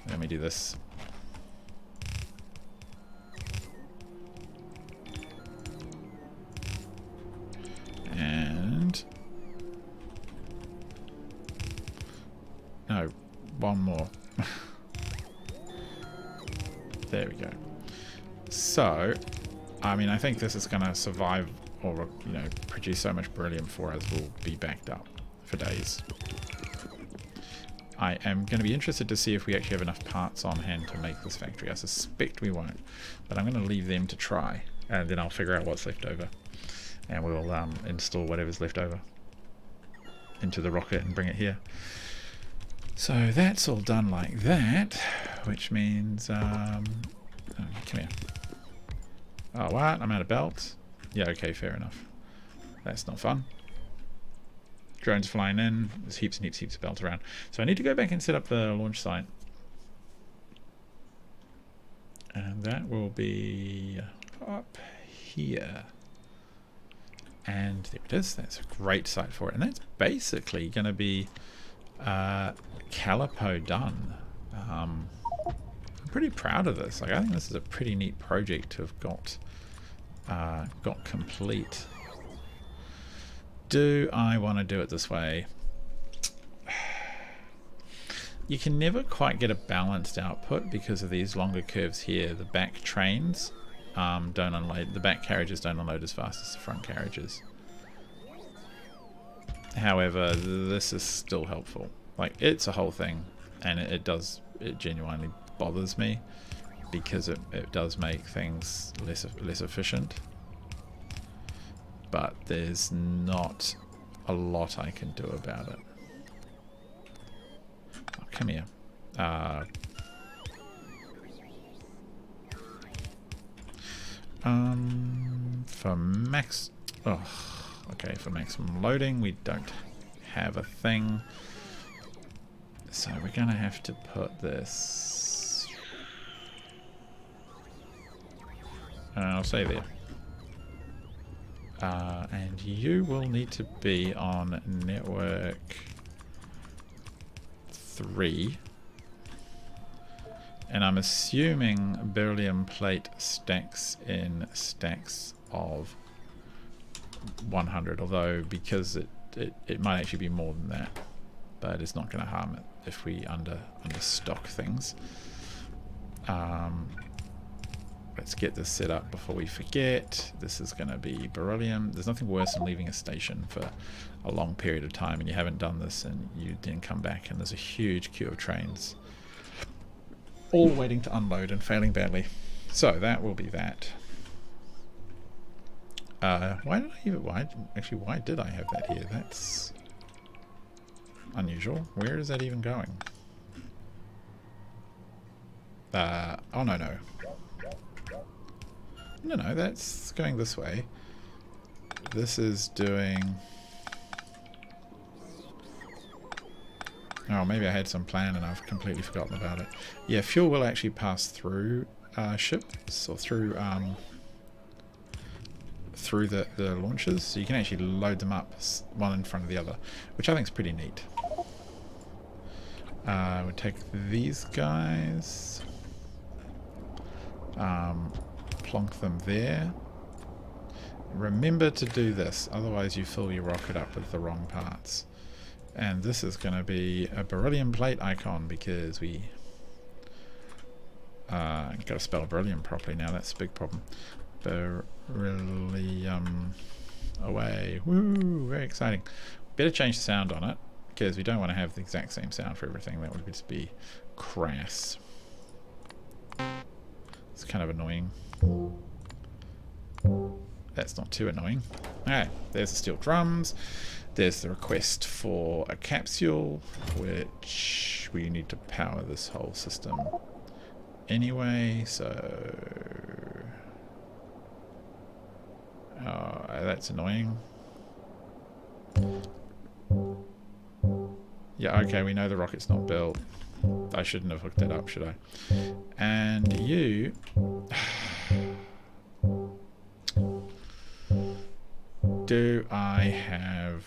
let me do this. And no, one more. There we go. So, I mean, I think this is going to survive, or, you know, produce so much beryllium for us, we'll be backed up for days. I am going to be interested to see if we actually have enough parts on hand to make this factory. I suspect we won't, but I'm going to leave them to try, and then I'll figure out what's left over, and we'll install whatever's left over into the rocket and bring it here. So that's all done like that, which means, oh, come here. Oh, what? I'm out of belts? Yeah, okay, fair enough. That's not fun. Drones flying in. There's heaps and heaps and heaps of belts around. So I need to go back and set up the launch site. And that will be up here. And there it is. That's a great site for it. And that's basically going to be Calipo done. I'm pretty proud of this. Like, I think this is a pretty neat project to have got complete. Do I want to do it this way? You can never quite get a balanced output because of these longer curves here. The back trains don't unload. The back carriages don't unload as fast as the front carriages. However, this is still helpful. Like, it's a whole thing, and it genuinely bothers me because it does make things less efficient. But there's not a lot I can do about it. Oh, come here. For max... Oh, okay, for maximum loading, we don't have a thing. So we're going to have to put this... I'll say there. And you will need to be on network 3. And I'm assuming beryllium plate stacks in stacks of 100, although because it might actually be more than that, but it's not going to harm it if we understock things. Let's get this set up before we forget. This is going to be beryllium. There's nothing worse than leaving a station for a long period of time and you haven't done this, and you then come back and there's a huge queue of trains all waiting to unload and failing badly. So that will be that. Why did I have that here? That's unusual. Where is that even going? Oh no. No, that's going this way. This is doing... Oh, maybe I had some plan and I've completely forgotten about it. Yeah, fuel will actually pass through ships, or through the launchers, so you can actually load them up one in front of the other, which I think is pretty neat. We'll take these guys, plonk them there. Remember to do this, otherwise you fill your rocket up with the wrong parts. And this is going to be a beryllium plate icon, because we got to spell beryllium properly now. That's a big problem. Beryllium away. Woo! Very exciting. Better change the sound on it, because we don't want to have the exact same sound for everything. That would just be crass. It's kind of annoying. That's not too annoying. Alright, there's the steel drums. There's the request for a capsule, which we need to power this whole system anyway, so... Oh, that's annoying. Yeah, okay, we know the rocket's not built. I shouldn't have hooked that up, should I? And you... Do I have...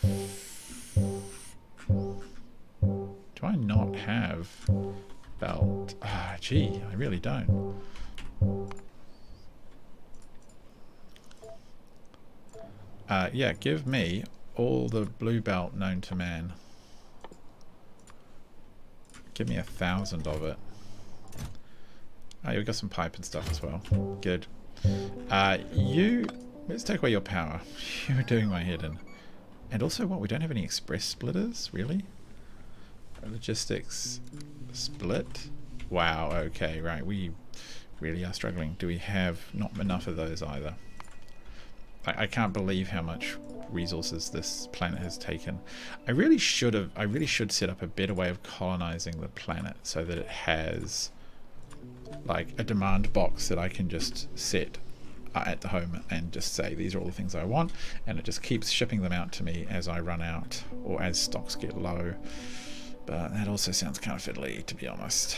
Do I not have belt? Ah, gee, I really don't. Yeah, give me all the blue belt known to man. Give me 1,000 of it. Oh, you've got some pipe and stuff as well. Good. Let's take away your power. You're doing my head in. And also, what? We don't have any express splitters? Really? Logistics split? Wow, okay, right. We really are struggling. Do we have not enough of those either? I can't believe how much resources this planet has taken. I really should set up a better way of colonizing the planet so that it has like a demand box that I can just set at the home and just say these are all the things I want, and it just keeps shipping them out to me as I run out or as stocks get low. But that also sounds kind of fiddly, to be honest,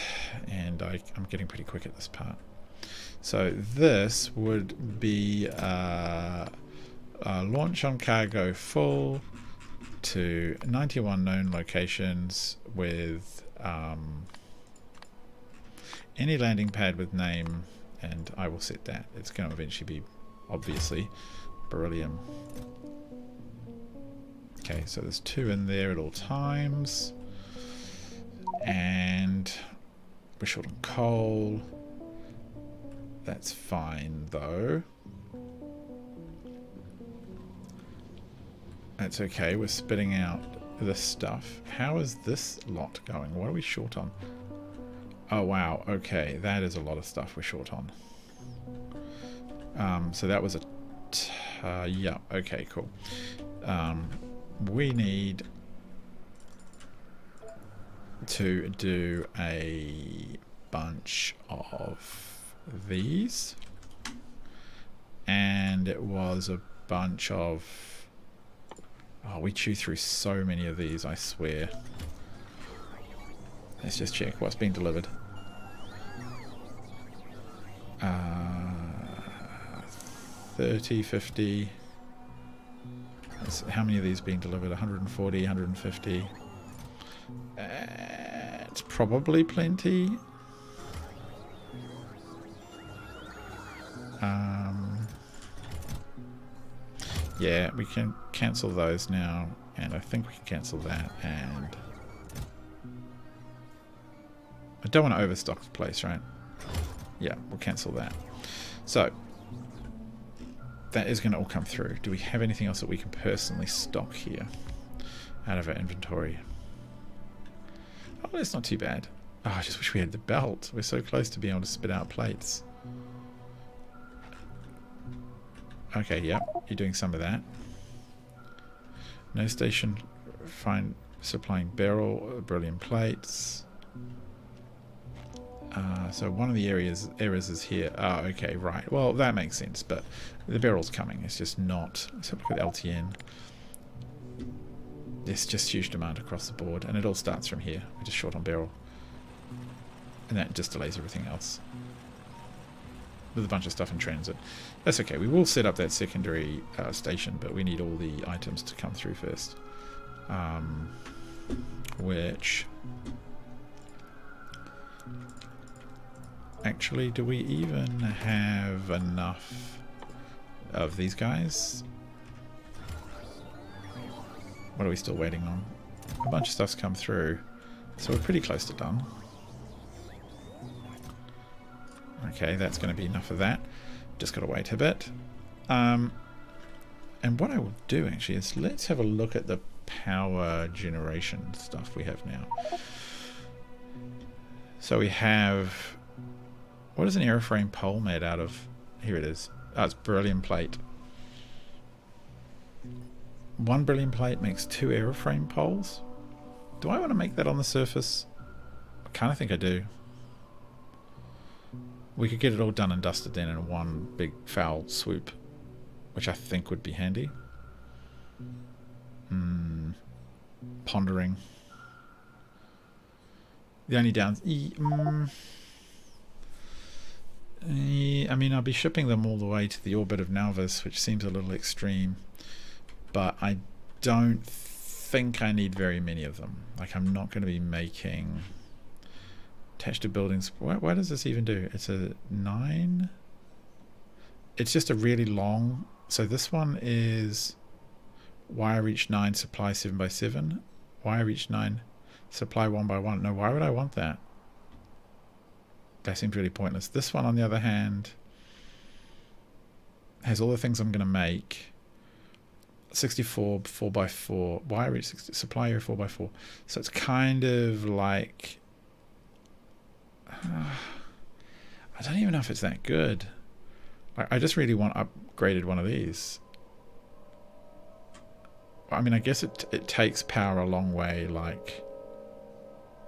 and I'm getting pretty quick at this part. So this would be launch on cargo full to 91 known locations with any landing pad with name, and I will set that. It's going to eventually be, obviously, Beryllium. Okay, so there's 2 in there at all times. And we're short on coal. That's fine, though. That's okay. We're spitting out this stuff. How is this lot going? What are we short on? Oh, wow. Okay, that is a lot of stuff we're short on. So that was a... yeah, okay, cool. We need to do a bunch of these. And it was a bunch of... Oh, we chew through so many of these, I swear. Let's just check what's being delivered. 30, 50. How many of these being delivered? 140, 150. It's probably plenty. Yeah, we can cancel those now, and I think we can cancel that, and I don't want to overstock the place, right? Yeah, we'll cancel that. So that is going to all come through. Do we have anything else that we can personally stock here out of our inventory? Oh, that's not too bad. Oh, I just wish we had the belt. We're so close to being able to spit out plates. Okay, yeah, you're doing some of that. No station supplying beryllium plates. So one of the errors is here. Oh, okay, right. Well, that makes sense, but the beryl's coming. It's just not. So look at LTN. There's just huge demand across the board, and it all starts from here. We're just short on beryl. And that just delays everything else. With a bunch of stuff in transit. That's okay. We will set up that secondary station, but we need all the items to come through first. Which... Actually, do we even have enough of these guys? What are we still waiting on? A bunch of stuff's come through, so we're pretty close to done. Okay, that's going to be enough of that. Just got to wait a bit. And what I will do actually is let's have a look at the power generation stuff we have now. So we have... What is an airframe pole made out of? Here it is. Oh, it's beryllium plate. 1 beryllium plate makes 2 airframe poles. Do I want to make that on the surface? I kind of think I do. We could get it all done and dusted then in one big foul swoop, which I think would be handy. Pondering. The only I mean, I'll be shipping them all the way to the orbit of Nauvis, which seems a little extreme, but I don't think I need very many of them. Like, I'm not going to be making attached to buildings. What does this even do? It's a 9. It's just a really long. So this one is wire each 9, supply 7 by 7. Wire each 9, supply 1 by 1. No, why would I want that? That seems really pointless. This one, on the other hand, has all the things I'm going to make. 64 4x4. Wire each 60, supply area 4x4. So it's kind of like... I don't even know if it's that good. I just really want upgraded one of these. I mean, I guess it takes power a long way, like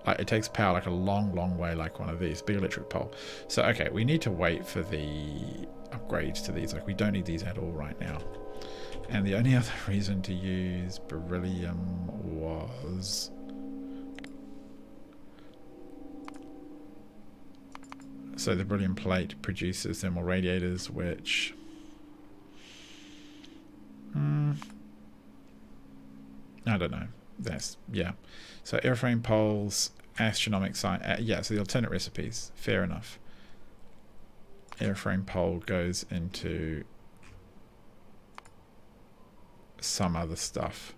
it takes power like a long way, like one of these big electric pole. So okay, we need to wait for the upgrades to these. Like, we don't need these at all right now. And the only other reason to use beryllium was so the beryllium plate produces thermal radiators, which I don't know. That's, yeah. So airframe poles, astronomic science. Yeah, so the alternate recipes. Fair enough. Airframe pole goes into some other stuff.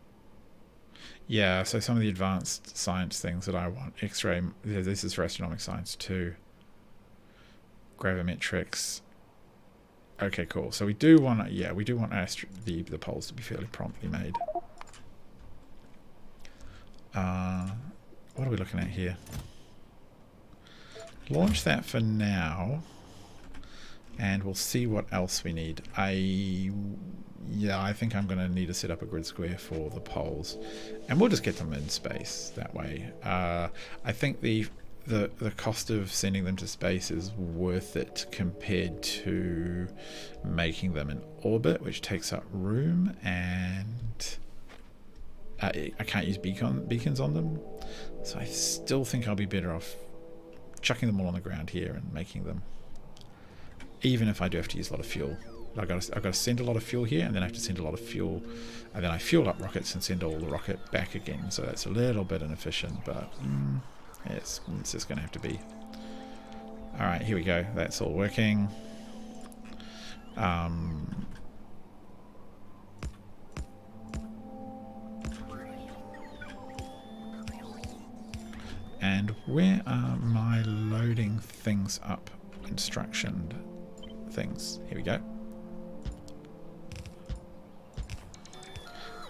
Yeah, so some of the advanced science things that I want. X-ray. This is for astronomic science too. Gravimetrics. Okay, cool. So we do want, yeah, we do want the poles to be fairly promptly made. What are we looking at here? Launch that for now, and we'll see what else we need. I think I'm going to need to set up a grid square for the poles, and we'll just get them in space that way. I think the cost of sending them to space is worth it compared to making them in orbit, which takes up room, and I can't use beacons on them, so I still think I'll be better off chucking them all on the ground here and making them, even if I do have to use a lot of fuel. I've got to send a lot of fuel here, and then I have to send a lot of fuel, and then I fuel up rockets and send all the rocket back again, so that's a little bit inefficient, but it's just going to have to be. Alright, here we go. That's all working. And where are my loading things up instruction things? Here we go.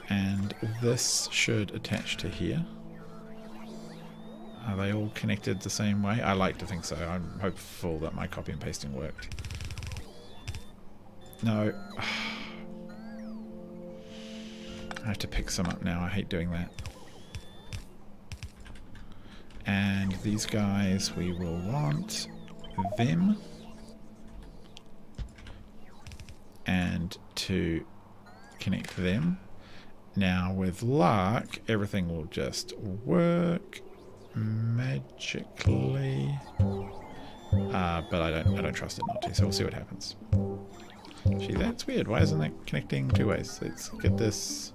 And this should attach to here. Are they all connected the same way? I like to think so. I'm hopeful that my copy and pasting worked. No. I have to pick some up now. I hate doing that. And these guys, we will want them. And to connect them. Now, with luck, everything will just work magically. But I don't trust it not to, so we'll see what happens. Gee, that's weird. Why isn't that connecting two ways? Let's get this.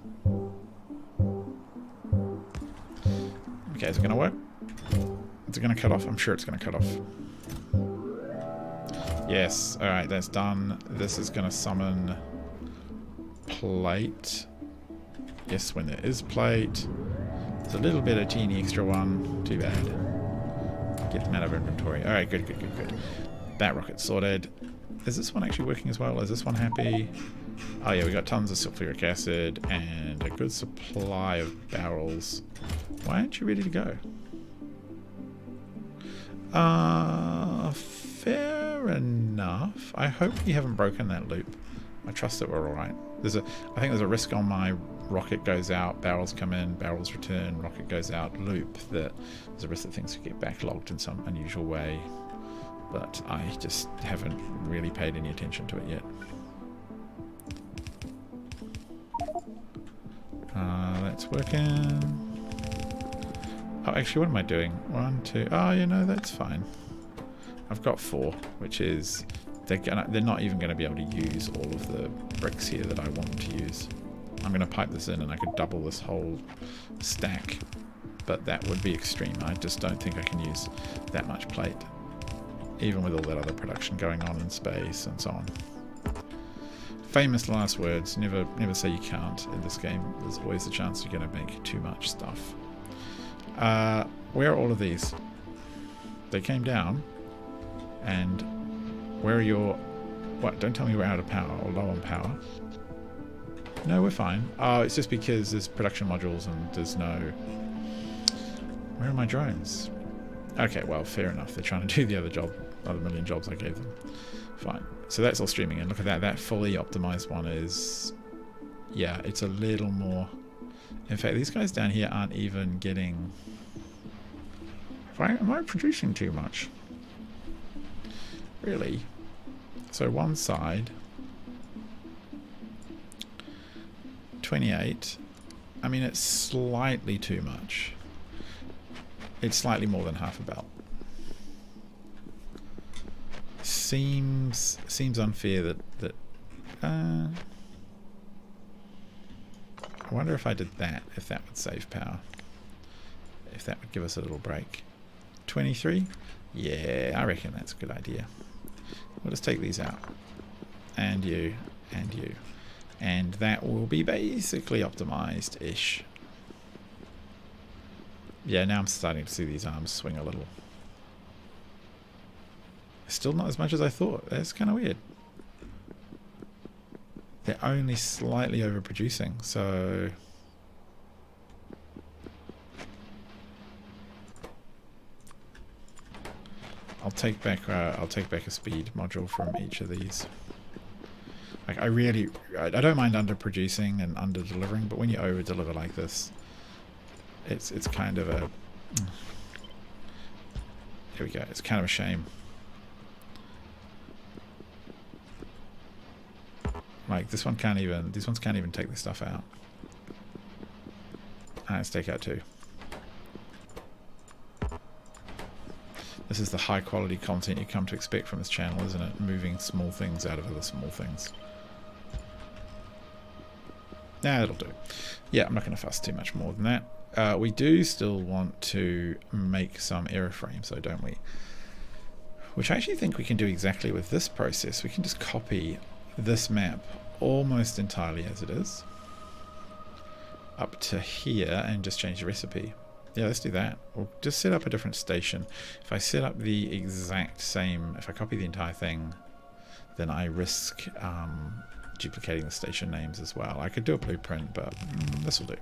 Okay, is it going to work? Is it going to cut off? I'm sure it's going to cut off. Yes, alright, that's done. This is going to summon plate. Yes, when there is plate. It's a little bit of teeny extra one. Too bad. Get them out of inventory. Alright, good. That rocket sorted. Is this one actually working as well? Is this one happy? Oh yeah, we got tons of sulfuric acid and a good supply of barrels. Why aren't you ready to go? Fair enough. I hope you haven't broken that loop. I trust that we're alright. I think there's a risk on my rocket goes out, barrels come in, barrels return, rocket goes out loop, that there's a risk that things could get backlogged in some unusual way. But I just haven't really paid any attention to it yet. That's working. Oh, actually, what am I doing? 1, 2. Oh, you know, that's fine. I've got 4, which is they're not even going to be able to use all of the bricks here that I want them to use. I'm going to pipe this in, and I could double this whole stack, but that would be extreme. I just don't think I can use that much plate, even with all that other production going on in space and so on. Famous last words. Never say you can't in this game. There's always a chance you're going to make too much stuff. Where are all of these? They came down, and where are your... What? Don't tell me we're out of power or low on power. No, we're fine. Oh, it's just because there's production modules and there's no... Where are my drones? Okay, well, fair enough. They're trying to do the other million jobs I gave them. Fine. So that's all streaming in. Look at that. That fully optimized one is... Yeah, it's a little more... In fact, these guys down here aren't even getting... Am I producing too much? Really? So one side... 28. I mean, it's slightly too much. It's slightly more than half a belt. Seems unfair that I wonder if I did that, if that would save power. If that would give us a little break. 23? Yeah, I reckon that's a good idea. We'll just take these out. And you, and you. And that will be basically optimized-ish. Yeah, now I'm starting to see these arms swing a little. Still not as much as I thought. That's kind of weird. They're only slightly overproducing, so... I'll take back a speed module from each of these. Like I don't mind underproducing and under-delivering, but when you over-deliver like this, it's kind of a... Here we go. It's kind of a shame. Like these ones can't even take this stuff out. Let's take out 2. This is the high quality content you come to expect from this channel, isn't it? Moving small things out of other small things. Nah, it'll do. Yeah, I'm not going to fuss too much more than that. We do still want to make some airframes, though, don't we? Which I actually think we can do exactly with this process. We can just copy this map almost entirely as it is up to here and just change the recipe. Yeah, let's do that. We'll just set up a different station. If I set up the exact same, if I copy the entire thing, then I risk duplicating the station names as well. I could do a blueprint, but this will do.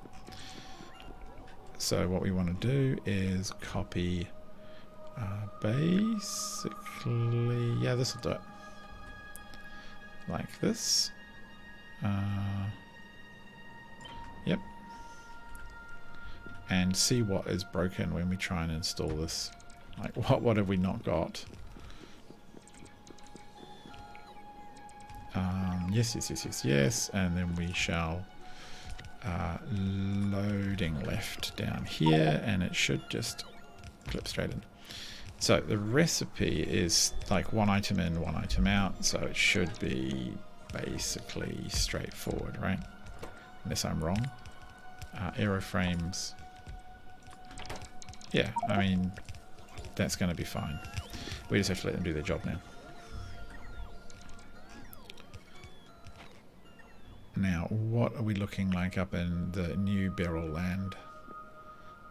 So what we want to do is copy basically, yeah, this will do it. Like this. Yep. And see what is broken when we try and install this. Like what have we not got? Yes. And then we shall loading left down here, and it should just clip straight in. So the recipe is like 1 item in, 1 item out, so it should be basically straightforward, right? Unless I'm wrong. Aeroframes. Yeah, I mean, that's going to be fine. We just have to let them do their job now. Now, what are we looking like up in the new Beryl land,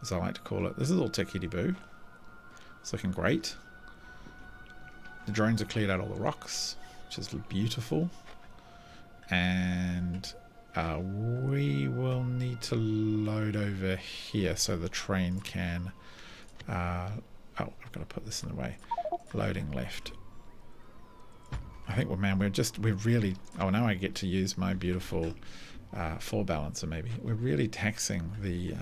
as I like to call it? This is all tickety-boo. It's looking great. The drones have cleared out all the rocks, which is beautiful. And we will need to load over here so the train can... oh, I've got to put this in the way. Loading left. I think, well, man, we're really... Oh, now I get to use my beautiful 4 balancer, maybe. We're really taxing the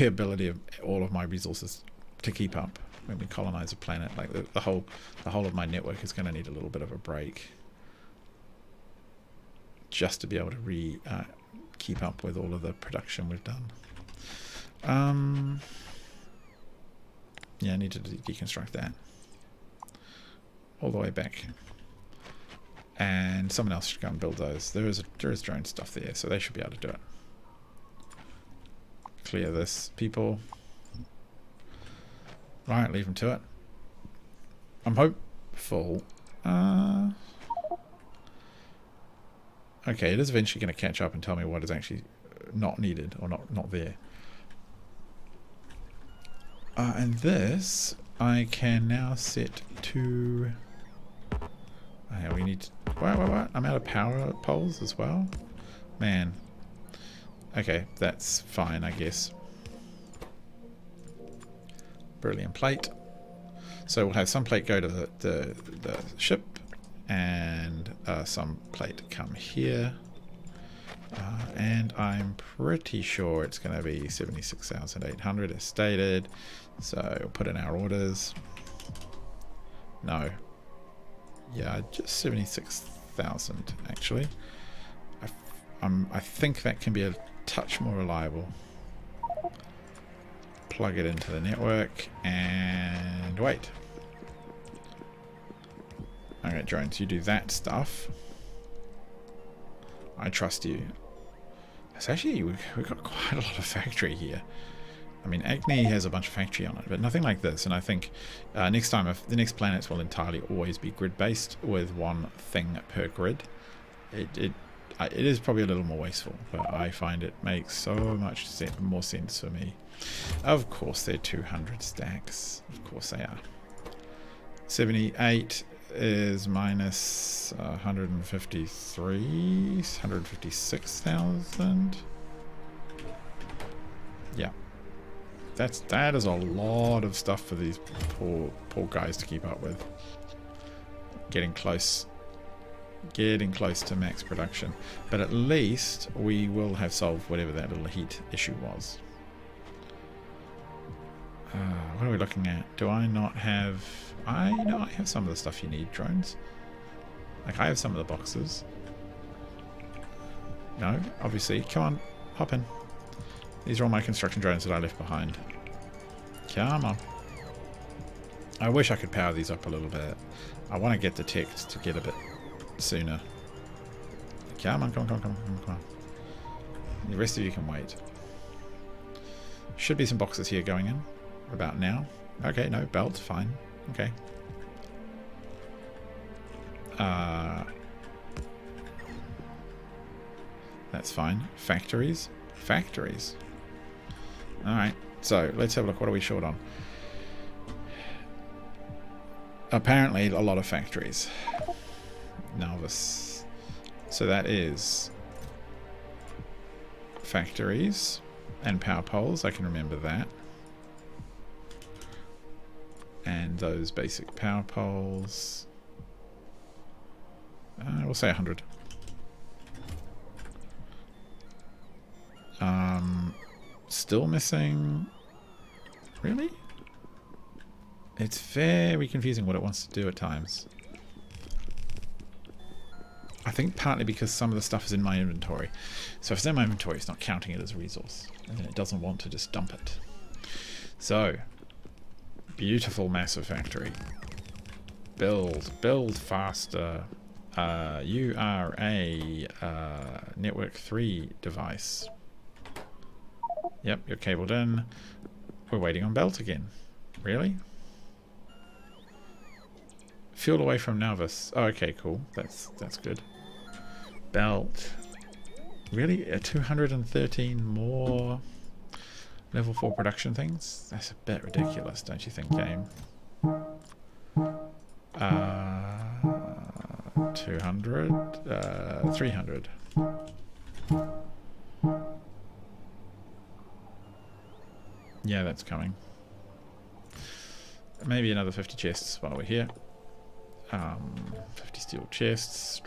ability of all of my resources to keep up when we colonize a planet. Like the whole of my network is going to need a little bit of a break, just to be able to keep up with all of the production we've done. Yeah, I need to deconstruct that all the way back. And someone else should go and build those. There is drone stuff there, so they should be able to do it. Clear this, people. Right, leave them to it. I'm hopeful. Okay, it is eventually going to catch up and tell me what is actually not needed or not there. And this I can now set to. Oh, yeah, we need to. What? I'm out of power poles as well. Man. Okay, that's fine, I guess. Beryllium plate. So we'll have some plate go to the ship, and some plate come here. And I'm pretty sure it's going to be 76,800 as stated. So we'll put in our orders. No. Yeah, just 76,000 actually. I think that can be a touch more reliable. Plug it into the network and wait. Alright, drones, you do that stuff. I trust you. It's actually, we've got quite a lot of factory here. I mean, Acne has a bunch of factory on it, but nothing like this. And I think next time, if the next planets will entirely always be grid-based with one thing per grid. It is probably a little more wasteful, but I find it makes so much more sense for me. Of course, they're 200 stacks. Of course they are. 78 is minus 153, 156,000. Yeah. That is a lot of stuff for these poor guys to keep up with. Getting close to max production, but at least we will have solved whatever that little heat issue was. What are we looking at? Do I not have... I know I have some of the stuff you need, drones. Like, I have some of the boxes. No, obviously. Come on, hop in. These are all my construction drones that I left behind. Come on. I wish I could power these up a little bit. I want to get the tech to get a bit sooner. Come on. The rest of you can wait. Should be some boxes here going in about now. Okay, no, belt, fine. Okay. That's fine. Factories. Alright, so let's have a look. What are we short on? Apparently a lot of factories. Novice. So that is factories and power poles. I can remember that. And those basic power poles. We'll say 100. Still missing. Really? It's very confusing what it wants to do at times. I think partly because some of the stuff is in my inventory. So if it's in my inventory, it's not counting it as a resource. And then it doesn't want to just dump it. So, beautiful massive factory. Build faster. You are a network 3 device. Yep, you're cabled in. We're waiting on belt again. Really? Fuel away from Novice. Oh, okay, cool. That's good. Belt. Really? 213 more level 4 production things? That's a bit ridiculous, don't you think, game? 200? 300. Yeah, that's coming. Maybe another 50 chests while we're here. 50 steel chests.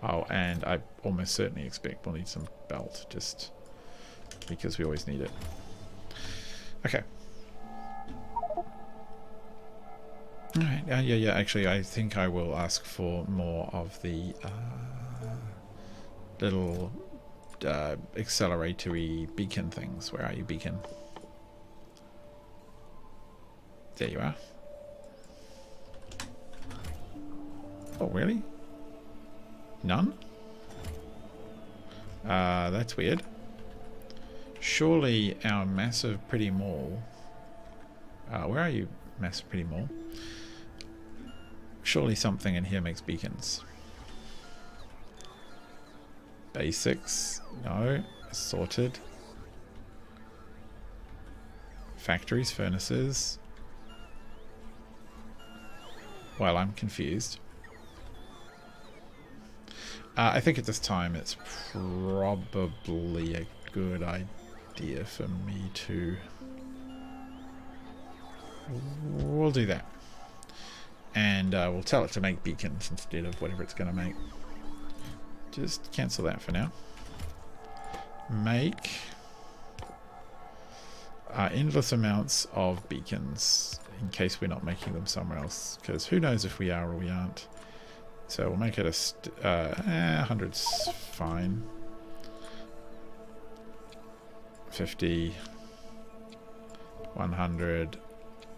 Oh, and I almost certainly expect we'll need some belt, just because we always need it. Okay. Alright, yeah, actually I think I will ask for more of the little acceleratory beacon things. Where are you, beacon? There you are. Oh, really? None? That's weird. Surely our massive pretty mall... where are you, massive pretty mall? Surely something in here makes beacons. Basics? No. Sorted. Factories, furnaces. Well, I'm confused. I think at this time it's probably a good idea for me to... We'll do that. And we'll tell it to make beacons instead of whatever it's going to make. Just cancel that for now. Make endless amounts of beacons in case we're not making them somewhere else, because who knows if we are or we aren't. So we'll make it a 100's fine. 50, 100,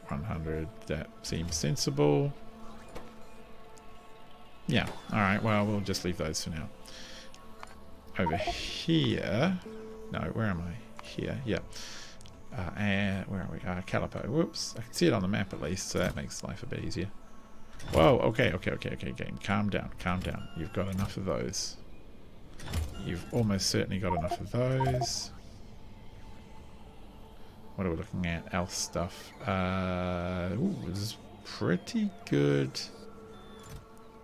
100, that seems sensible. Yeah, alright, well, we'll just leave those for now. Over here, no, where am I? Here, yeah. And where are we? Calipo. Whoops, I can see it on the map at least, so that makes life a bit easier. Whoa, okay, game. Calm down, calm down. You've got enough of those. You've almost certainly got enough of those. What are we looking at? Else stuff. Ooh, this is pretty good.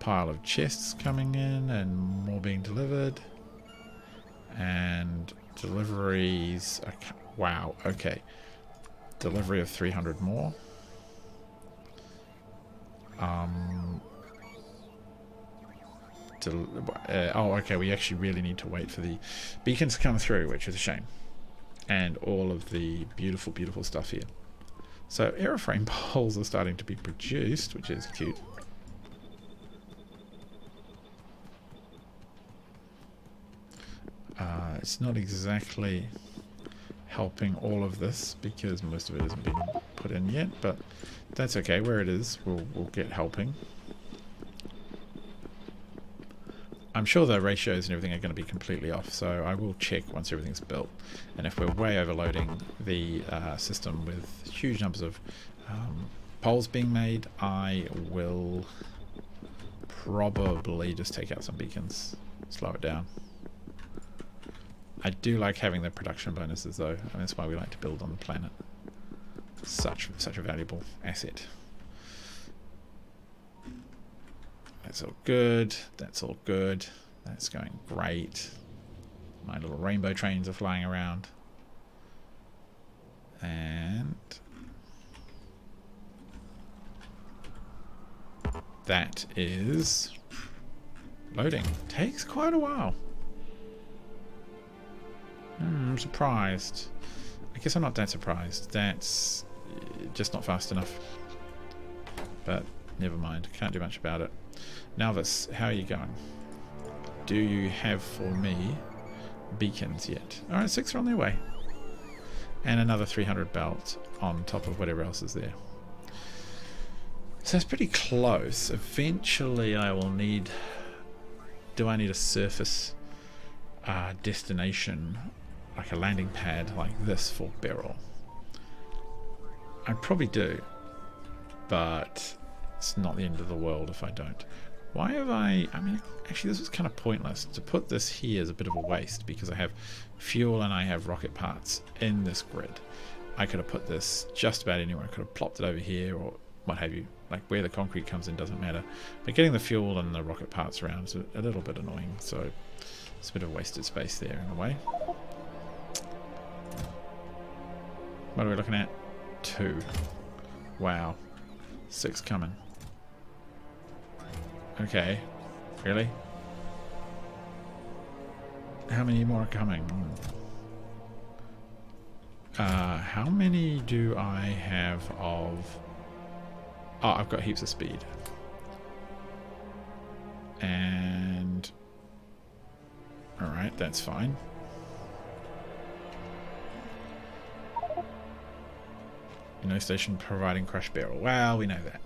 Pile of chests coming in and more being delivered. And deliveries. Okay, wow, okay. Delivery of 300 more. Oh, okay, we actually really need to wait for the beacons to come through, which is a shame. And all of the beautiful, beautiful stuff here. So aeroframe poles are starting to be produced, which is cute. It's not exactly helping all of this because most of it hasn't been put in yet, but that's okay. Where it is, we'll get helping. I'm sure the ratios and everything are going to be completely off, so I will check once everything's built. And if we're way overloading the system with huge numbers of poles being made, I will probably just take out some beacons, slow it down. I do like having the production bonuses though, and that's why we like to build on the planet. Such a valuable asset. That's all good. That's all good. That's going great. My little rainbow trains are flying around. And that is loading. Takes quite a while. I'm surprised. I guess I'm not that surprised. That's just not fast enough. But never mind. Can't do much about it. Nalvis, how are you going? Do you have for me beacons yet? Alright, 6 are on their way. And another 300 belt on top of whatever else is there. So it's pretty close. Eventually I will need... Do I need a surface destination, like a landing pad like this for Beryl? I probably do. But it's not the end of the world if I don't. Why have I mean, actually this was kind of pointless. To put this here is a bit of a waste because I have fuel and I have rocket parts in this grid. I could have put this just about anywhere. I could have plopped it over here or what have you. Like where the concrete comes in doesn't matter. But getting the fuel and the rocket parts around is a little bit annoying. So it's a bit of wasted space there in a way. What are we looking at? 2. Wow. 6 coming. Okay. Really? How many more are coming? How many do I have of... Oh, I've got heaps of speed. And... Alright, that's fine. No station providing crushed beryl. Well, we know that.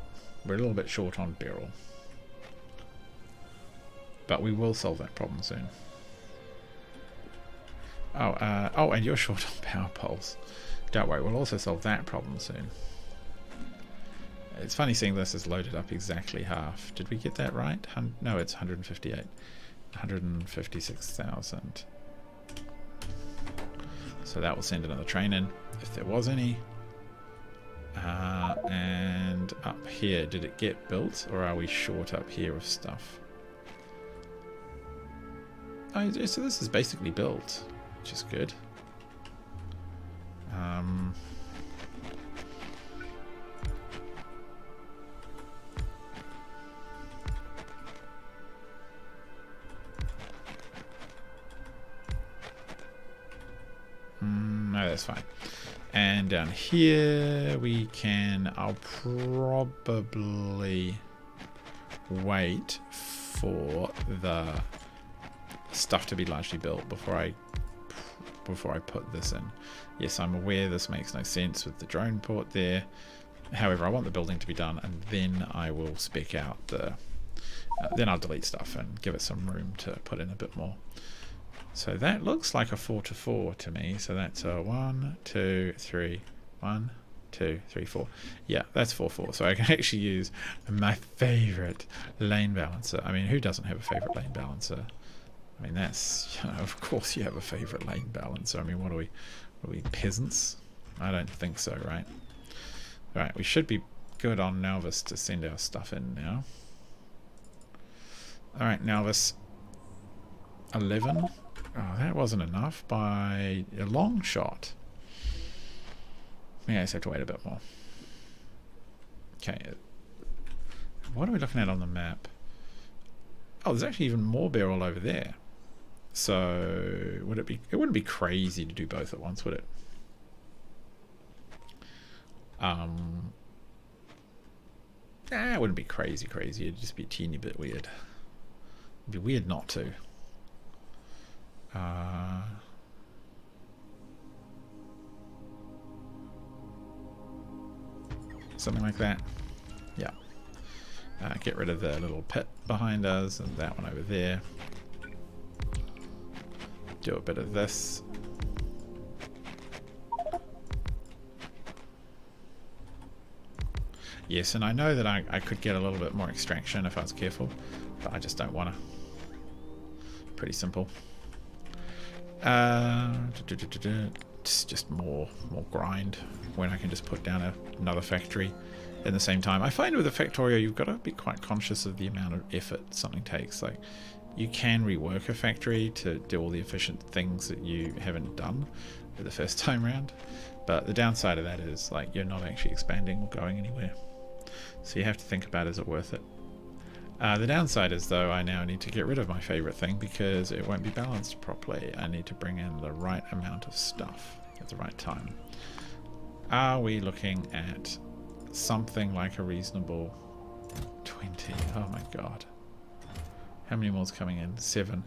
We're a little bit short on beryl. But we will solve that problem soon. Oh, and you're short on power poles. Don't worry, we'll also solve that problem soon. It's funny seeing this is loaded up exactly half. Did we get that right? No, it's 158. 156,000. So that will send another train in, if there was any. And up here, did it get built, or are we short up here of stuff? Oh, so this is basically built, which is good. No, that's fine. And down here we can, I'll probably wait for the stuff to be largely built before I put this in. Yes, I'm aware this makes no sense with the drone port there. However, I want the building to be done, and then I will spec out the then I'll delete stuff and give it some room to put in a bit more. So that looks like a 4-to-4 to me. So that's a 1, 2, 3, 1, 2, 3, 4. Yeah, that's 4-4. So I can actually use my favorite lane balancer. I mean, who doesn't have a favorite lane balancer? I mean, that's, you know, of course you have a favorite lane balancer. I mean, what are we peasants? I don't think so, right? Right, we should be good on Nalvis to send our stuff in now. Alright, Nalvis. 11. Oh, that wasn't enough by a long shot. Yeah, I just have to wait a bit more. Okay. What are we looking at on the map? Oh, there's actually even more beryl over there. So, would it be... It wouldn't be crazy to do both at once, would it? It wouldn't be crazy. It'd just be a teeny bit weird. It'd be weird not to. Something like that. Yeah. Get rid of the little pit behind us and that one over there. Do a bit of this. Yes, and I know that I could get a little bit more extraction if I was careful, but I just don't want to. Pretty simple. It's just more grind when I can just put down another factory in the same time. I find with a Factorio you've got to be quite conscious of the amount of effort something takes. Like, you can rework a factory to do all the efficient things that you haven't done for the first time round, but the downside of that is, like, you're not actually expanding or going anywhere. So you have to think about, is it worth it? The downside is, though, I now need to get rid of my favorite thing because it won't be balanced properly. I need to bring in the right amount of stuff at the right time. Are we looking at something like a reasonable 20? Oh my god. How many more's coming in? 7.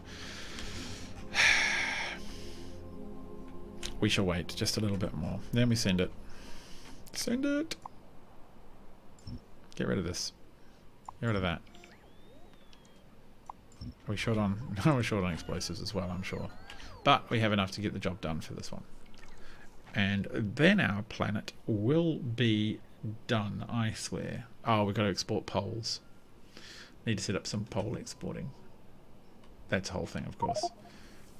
We shall wait just a little bit more. Then we send it. Send it! Get rid of this. Get rid of that. Are we short on... No, we're short on explosives as well, I'm sure. But we have enough to get the job done for this one. And then our planet will be done, I swear. Oh, we've got to export poles. Need to set up some pole exporting. That's the whole thing, of course.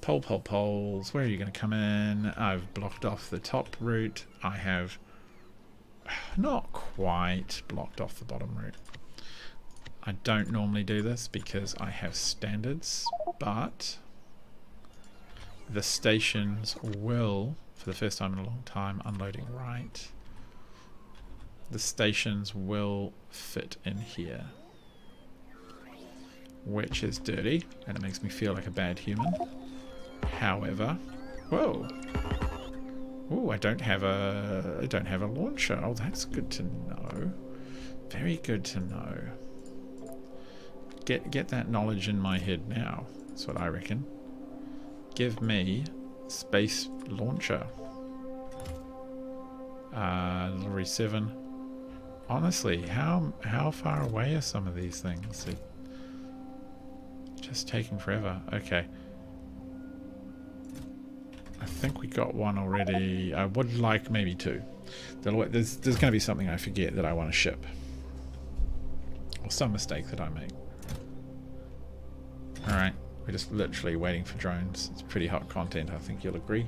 Poles. Where are you going to come in? I've blocked off the top route. I have not quite blocked off the bottom route. I don't normally do this because I have standards, but the stations will, for the first time in a long time, unloading right. The stations will fit in here, which is dirty, and it makes me feel like a bad human. However, whoa. Ooh, I don't have a launcher. Oh, that's good to know. Very good to know. Get that knowledge in my head now. That's what I reckon. Give me space launcher. Delivery 7. Honestly, how far away are some of these things? They're just taking forever. Okay. I think we got one already. I would like maybe 2. There's going to be something I forget that I want to ship. Or some mistake that I make. Alright, we're just literally waiting for drones. It's pretty hot content, I think you'll agree.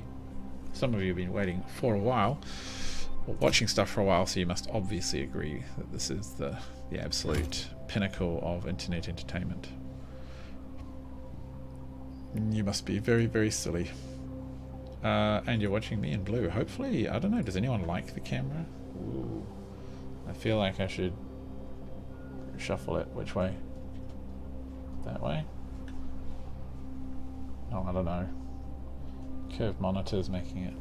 Some of you have been waiting for a while, or watching stuff for a while, so you must obviously agree that this is the absolute pinnacle of internet entertainment. You must be very, very silly. And you're watching me in blue. Hopefully, I don't know, does anyone like the camera? Ooh. I feel like I should shuffle it. Which way? That way? Oh, I don't know. Curved monitors making it.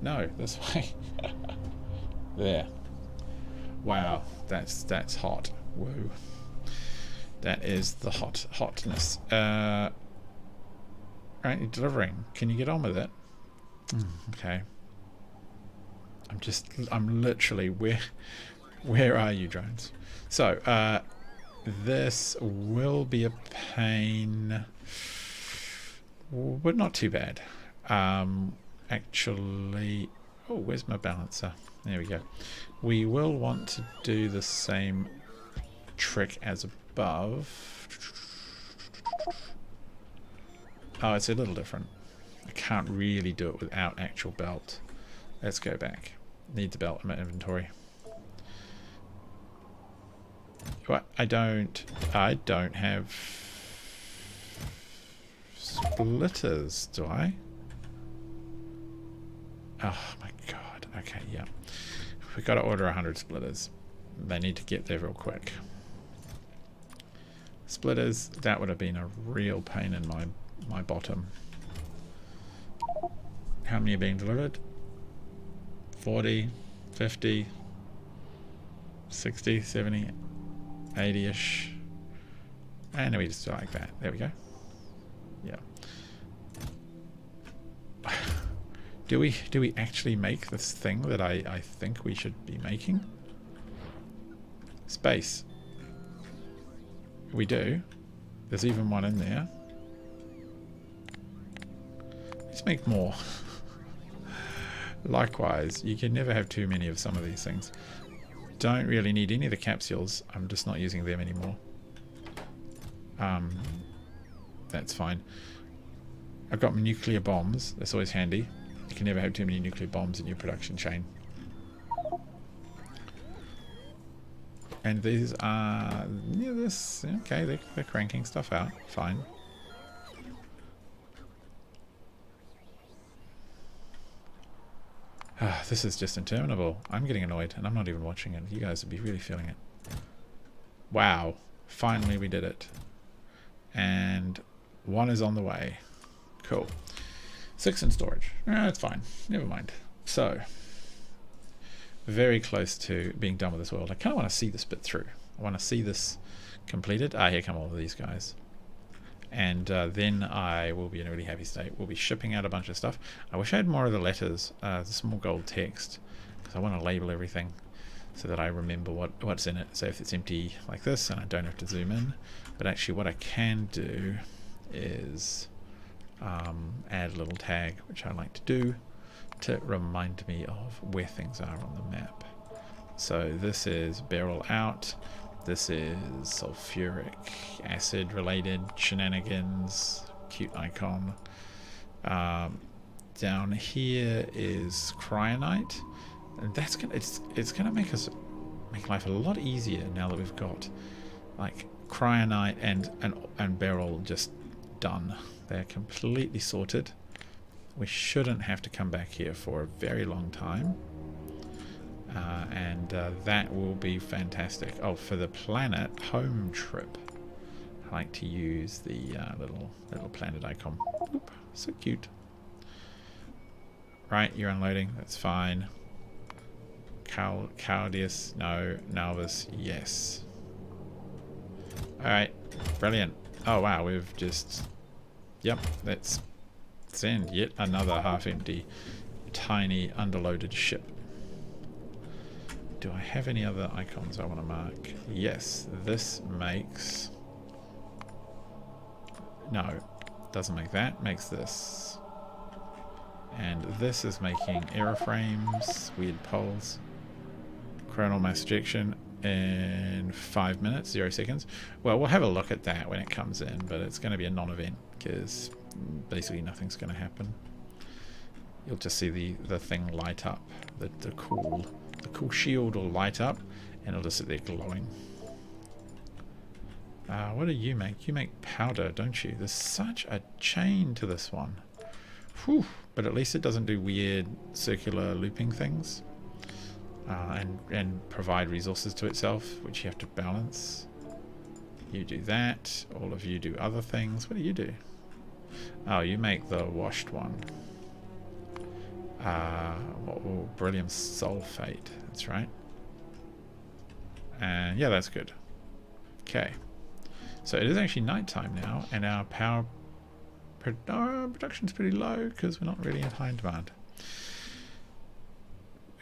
No, this way. There. Wow, that's hot. Whoa. That is the hotness. Right, you're delivering. Can you get on with it? Okay. I'm literally, where are you, drones? So, this will be a pain, but not too bad. Actually, oh, where's my balancer? There we go. We will want to do the same trick as above. Oh, it's a little different. I can't really do it without actual belt. Let's go back. Need the belt in my inventory. What? I don't have splitters, do I? Oh my god. Okay, yeah. We've got to order 100 splitters. They need to get there real quick. Splitters, that would have been a real pain in my bottom. How many are being delivered? 40, 50, 60, 70, 80-ish. And we just do it like that. There we go. Yeah. Do we actually make this thing that I think we should be making? Space. We do. There's even one in there. Let's make more. Likewise, you can never have too many of some of these things. Don't really need any of the capsules. I'm just not using them anymore. That's fine. I've got nuclear bombs. That's always handy. You can never have too many nuclear bombs in your production chain. And these are... yeah, this... okay, they're cranking stuff out. Fine. This is just interminable. I'm getting annoyed, and I'm not even watching it. You guys would be really feeling it. Wow. Finally we did it. And one is on the way. Cool. 6 in storage. It's fine. Never mind. So, very close to being done with this world. I kind of want to see this bit through. I want to see this completed. Here come all of these guys. And then I will be in a really happy state. We'll be shipping out a bunch of stuff. I wish I had more of the letters, the small gold text, because I want to label everything so that I remember what's in it. So if it's empty like this, and I don't have to zoom in. But actually what I can do is add a little tag, which I like to do, to remind me of where things are on the map. So this is barrel out. This is sulfuric acid related shenanigans. Cute icon. Down here is Cryonite, and that's gonna it's gonna make life a lot easier now that we've got like Cryonite and beryl just done. They're completely sorted. We shouldn't have to come back here for a very long time. And that will be fantastic. Oh, for the planet home trip, I like to use the little planet icon. Oop, so cute. Right, you're unloading. That's fine. Caldius, no. Nalvis, yes. Alright, brilliant. Oh wow, we've just... yep, let's send yet another half-empty, tiny, underloaded ship. Do I have any other icons I want to mark? Yes, this makes... No, doesn't make that, makes this. And this is making aeroframes, weird poles. Coronal mass ejection in 5 minutes, 0 seconds. Well, we'll have a look at that when it comes in, but it's going to be a non-event because basically nothing's going to happen. You'll just see the thing light up. The cool shield will light up and it'll just sit there glowing. What do you make? You make powder, don't you? There's such a chain to this one. Whew. But at least it doesn't do weird circular looping things. And provide resources to itself, which you have to balance. You do that. All of you do other things. What do you do? Oh, you make the washed one. Beryllium sulfate. That's right. And yeah, that's good. Okay. So it is actually nighttime now, and our power production's pretty low because we're not really in high demand.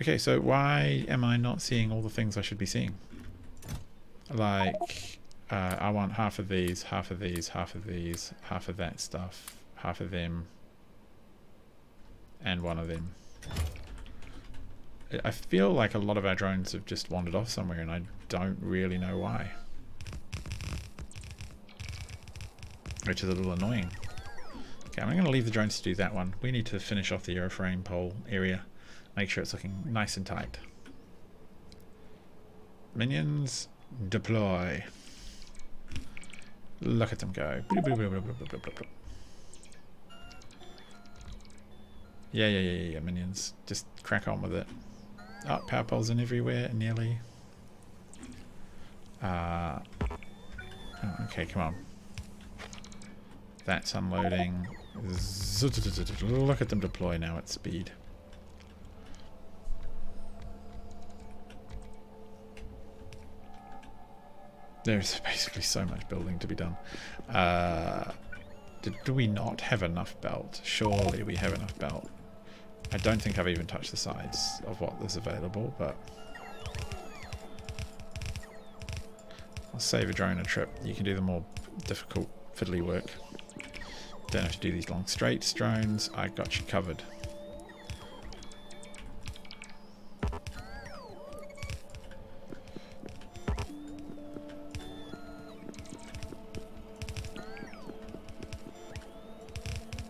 Okay, so why am I not seeing all the things I should be seeing? Like, I want half of these, half of these, half of these, half of that stuff, half of them, and one of them. I feel like a lot of our drones have just wandered off somewhere and I don't really know why. Which is a little annoying. Okay, I'm going to leave the drones to do that one. We need to finish off the airframe pole area. Make sure it's looking nice and tight. Minions, deploy. Look at them go. Yeah, minions. Just crack on with it. Oh, power poles in everywhere, nearly. Oh, okay, come on. That's unloading. Look at them deploy now at speed. There's basically so much building to be done. Do we not have enough belt? Surely we have enough belt. I don't think I've even touched the sides of what is available, but I'll save a drone a trip. You can do the more difficult fiddly work. Don't have to do these long straights, drones. I got you covered.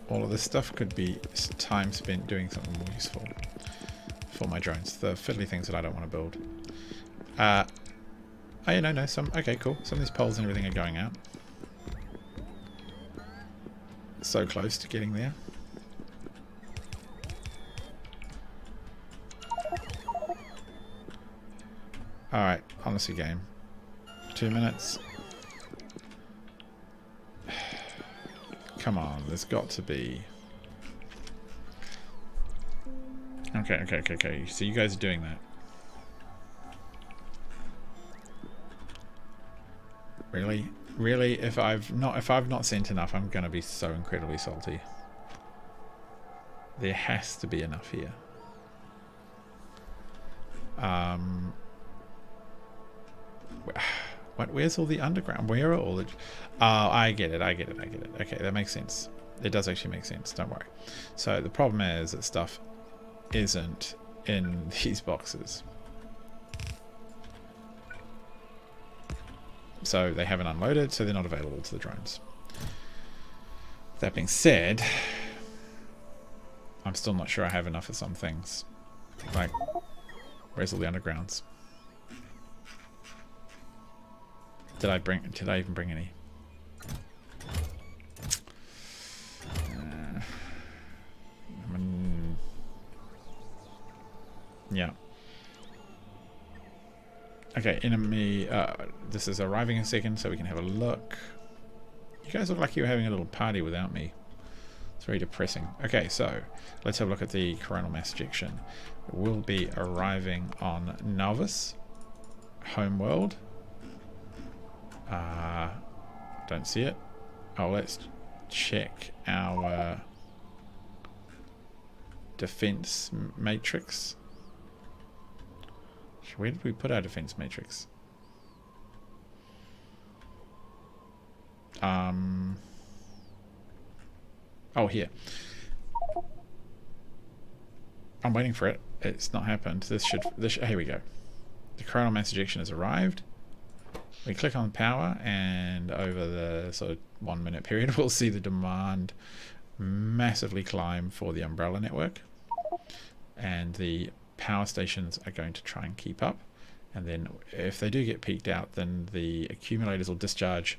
All of this stuff could be time spent doing something more useful for my drones. The fiddly things that I don't want to build. Oh yeah, no, okay, cool. Some of these poles and everything are going out. So close to getting there. Alright, honestly game. 2 minutes. Come on, there's got to be... Okay. So you guys are doing that. Really? Really? If I've not sent enough, I'm gonna be so incredibly salty. There has to be enough here. Where's all the underground? Where are all the... Oh, I get it. Okay, that makes sense. It does actually make sense, don't worry. So the problem is that stuff isn't in these boxes. So they haven't unloaded, so they're not available to the drones. That being said, I'm still not sure I have enough of some things. Like, where's all the undergrounds? Did I even bring any? Yeah. Okay, enemy. This is arriving in a second, so we can have a look. You guys look like you were having a little party without me. It's very depressing. Okay, so let's have a look at the coronal mass ejection. It will be arriving on Novus, homeworld. Don't see it. Oh, let's check our defense matrix. Where did we put our defense matrix? Oh, here. I'm waiting for it. It's not happened. Here we go. The coronal mass ejection has arrived. We click on power, and over the sort of 1 minute period, we'll see the demand massively climb for the umbrella network. And the power stations are going to try and keep up. And then if they do get peaked out, then the accumulators will discharge.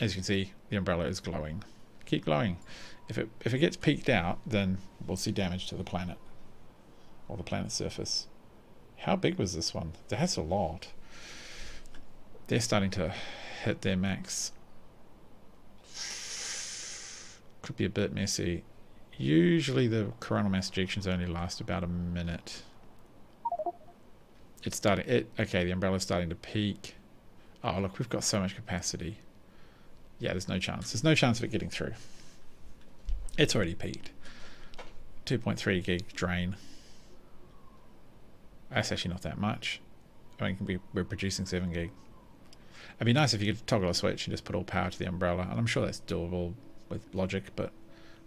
As you can see, the umbrella is glowing. Keep glowing. If it gets peaked out, then we'll see damage to the planet. Or the planet's surface. How big was this one? That's a lot. They're starting to hit their max. Could be a bit messy. Usually the coronal mass ejections only last about a minute. It's starting. Okay, the umbrella's starting to peak. Oh look, we've got so much capacity. Yeah, there's no chance. There's no chance of it getting through. It's already peaked. 2.3 gig drain. That's actually not that much. I mean, we're producing 7 gig. It'd be nice if you could toggle a switch and just put all power to the umbrella. And I'm sure that's doable with logic, but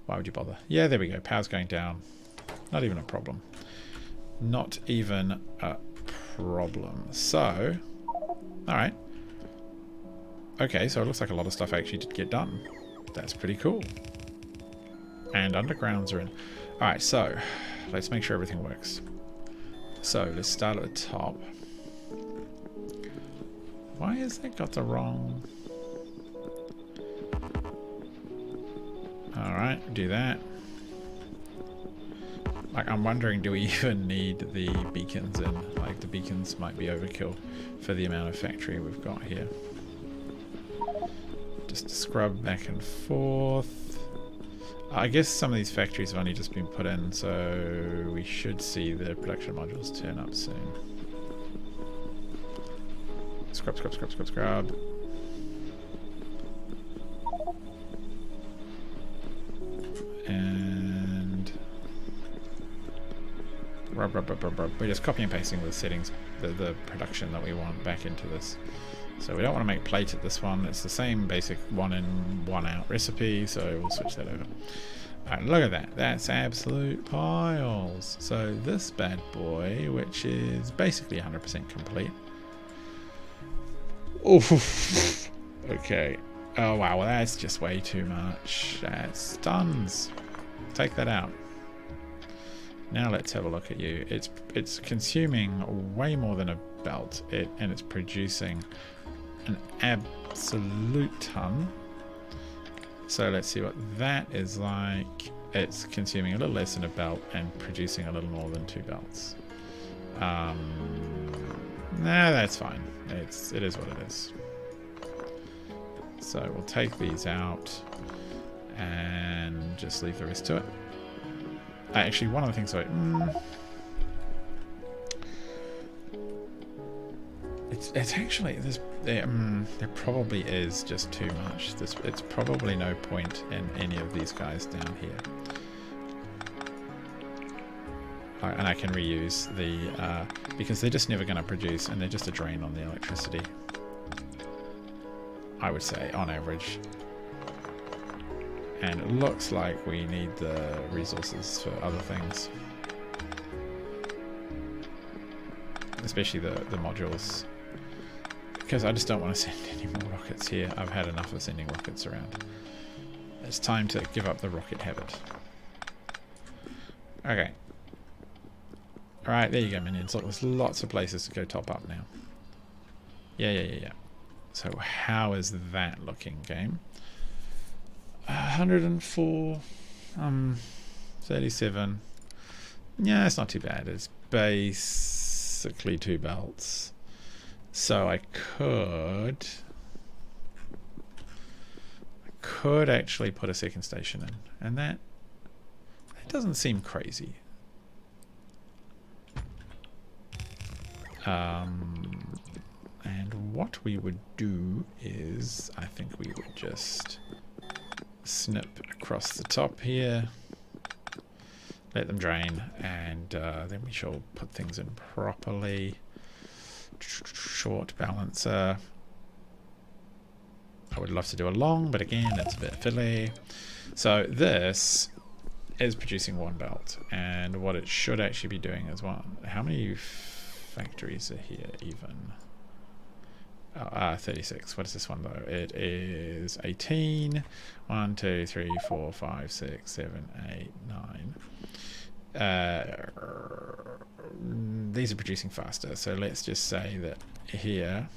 why would you bother? Yeah, there we go. Power's going down. Not even a problem. Not even a problem. So, alright. Okay, so it looks like a lot of stuff actually did get done. That's pretty cool. And undergrounds are in. Alright, so let's make sure everything works. So let's start at the top. Why has that got the wrong... Alright, do that. Like, I'm wondering, do we even need the beacons in? Like, the beacons might be overkill for the amount of factory we've got here. Just scrub back and forth. I guess some of these factories have only just been put in, so we should see the production modules turn up soon. Scrub, scrub, scrub, scrub, scrub. And rub, rub, rub, rub, rub. We're just copy and pasting the settings, the production that we want back into this. So we don't want to make plate at this one. It's the same basic 1 in, 1 out recipe, so we'll switch that over. Alright, look at that. That's absolute piles. So this bad boy, which is basically 100% complete. Oof. Okay. Oh wow, well that's just way too much. That's tons. Take that out. Now let's have a look at you. It's consuming way more than a belt, and it's producing an absolute ton. So let's see what that is like. It's consuming a little less than a belt and producing a little more than 2 belts. Nah, that's fine. It is what it is. So we'll take these out and just leave the rest to it. Actually, one of the things it's actually there probably is just too much. It's probably no point in any of these guys down here. And I can reuse the because they're just never going to produce, and they're just a drain on the electricity. I would say on average. And it looks like we need the resources for other things, especially the modules, because I just don't want to send any more rockets here. I've had enough of sending rockets around. It's time to give up the rocket habit. Okay. Alright, there you go, minions. Look, there's lots of places to go top up now. Yeah. So how is that looking, game? 104, 37. Yeah, it's not too bad. It's basically 2 belts. So I could actually put a second station in, and that doesn't seem crazy. And what we would do is, I think we would just snip across the top here. let them drain, and then we shall put things in properly. Short balancer. I would love to do a long, but again, it's a bit fiddly. So this is producing one belt, and what it should actually be doing is one. How many factories are here even? 36. What is this one though? It is 18. 1, 2, 3, 4, 5, 6, 7, 8, 9. These are producing faster, so let's just say that here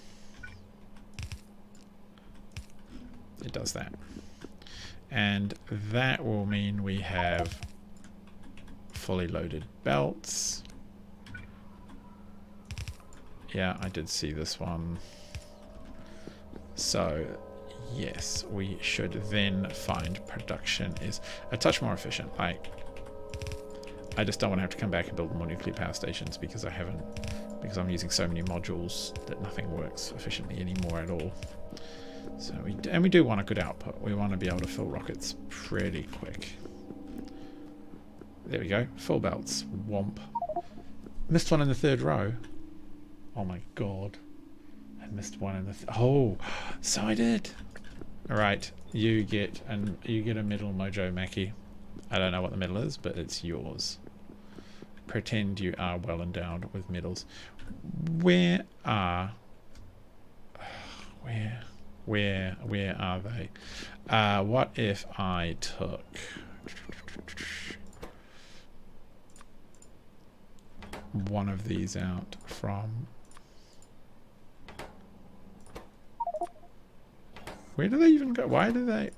it does that, and that will mean we have fully loaded belts. Yeah, I did see this one. So yes, we should then find production is a touch more efficient. I just don't want to have to come back and build more nuclear power stations because I'm using so many modules that nothing works efficiently anymore at all. So we do want a good output. We want to be able to fill rockets pretty quick. There we go, full belts. Womp. Missed one in the third row. Oh my god. I missed one in the oh, so I did. Alright, you get a middle mojo Mackie. I don't know what the middle is, but it's yours. Pretend you are well endowed with medals. Where are they? What if I took one of these out from... Where do they even go? Why do they...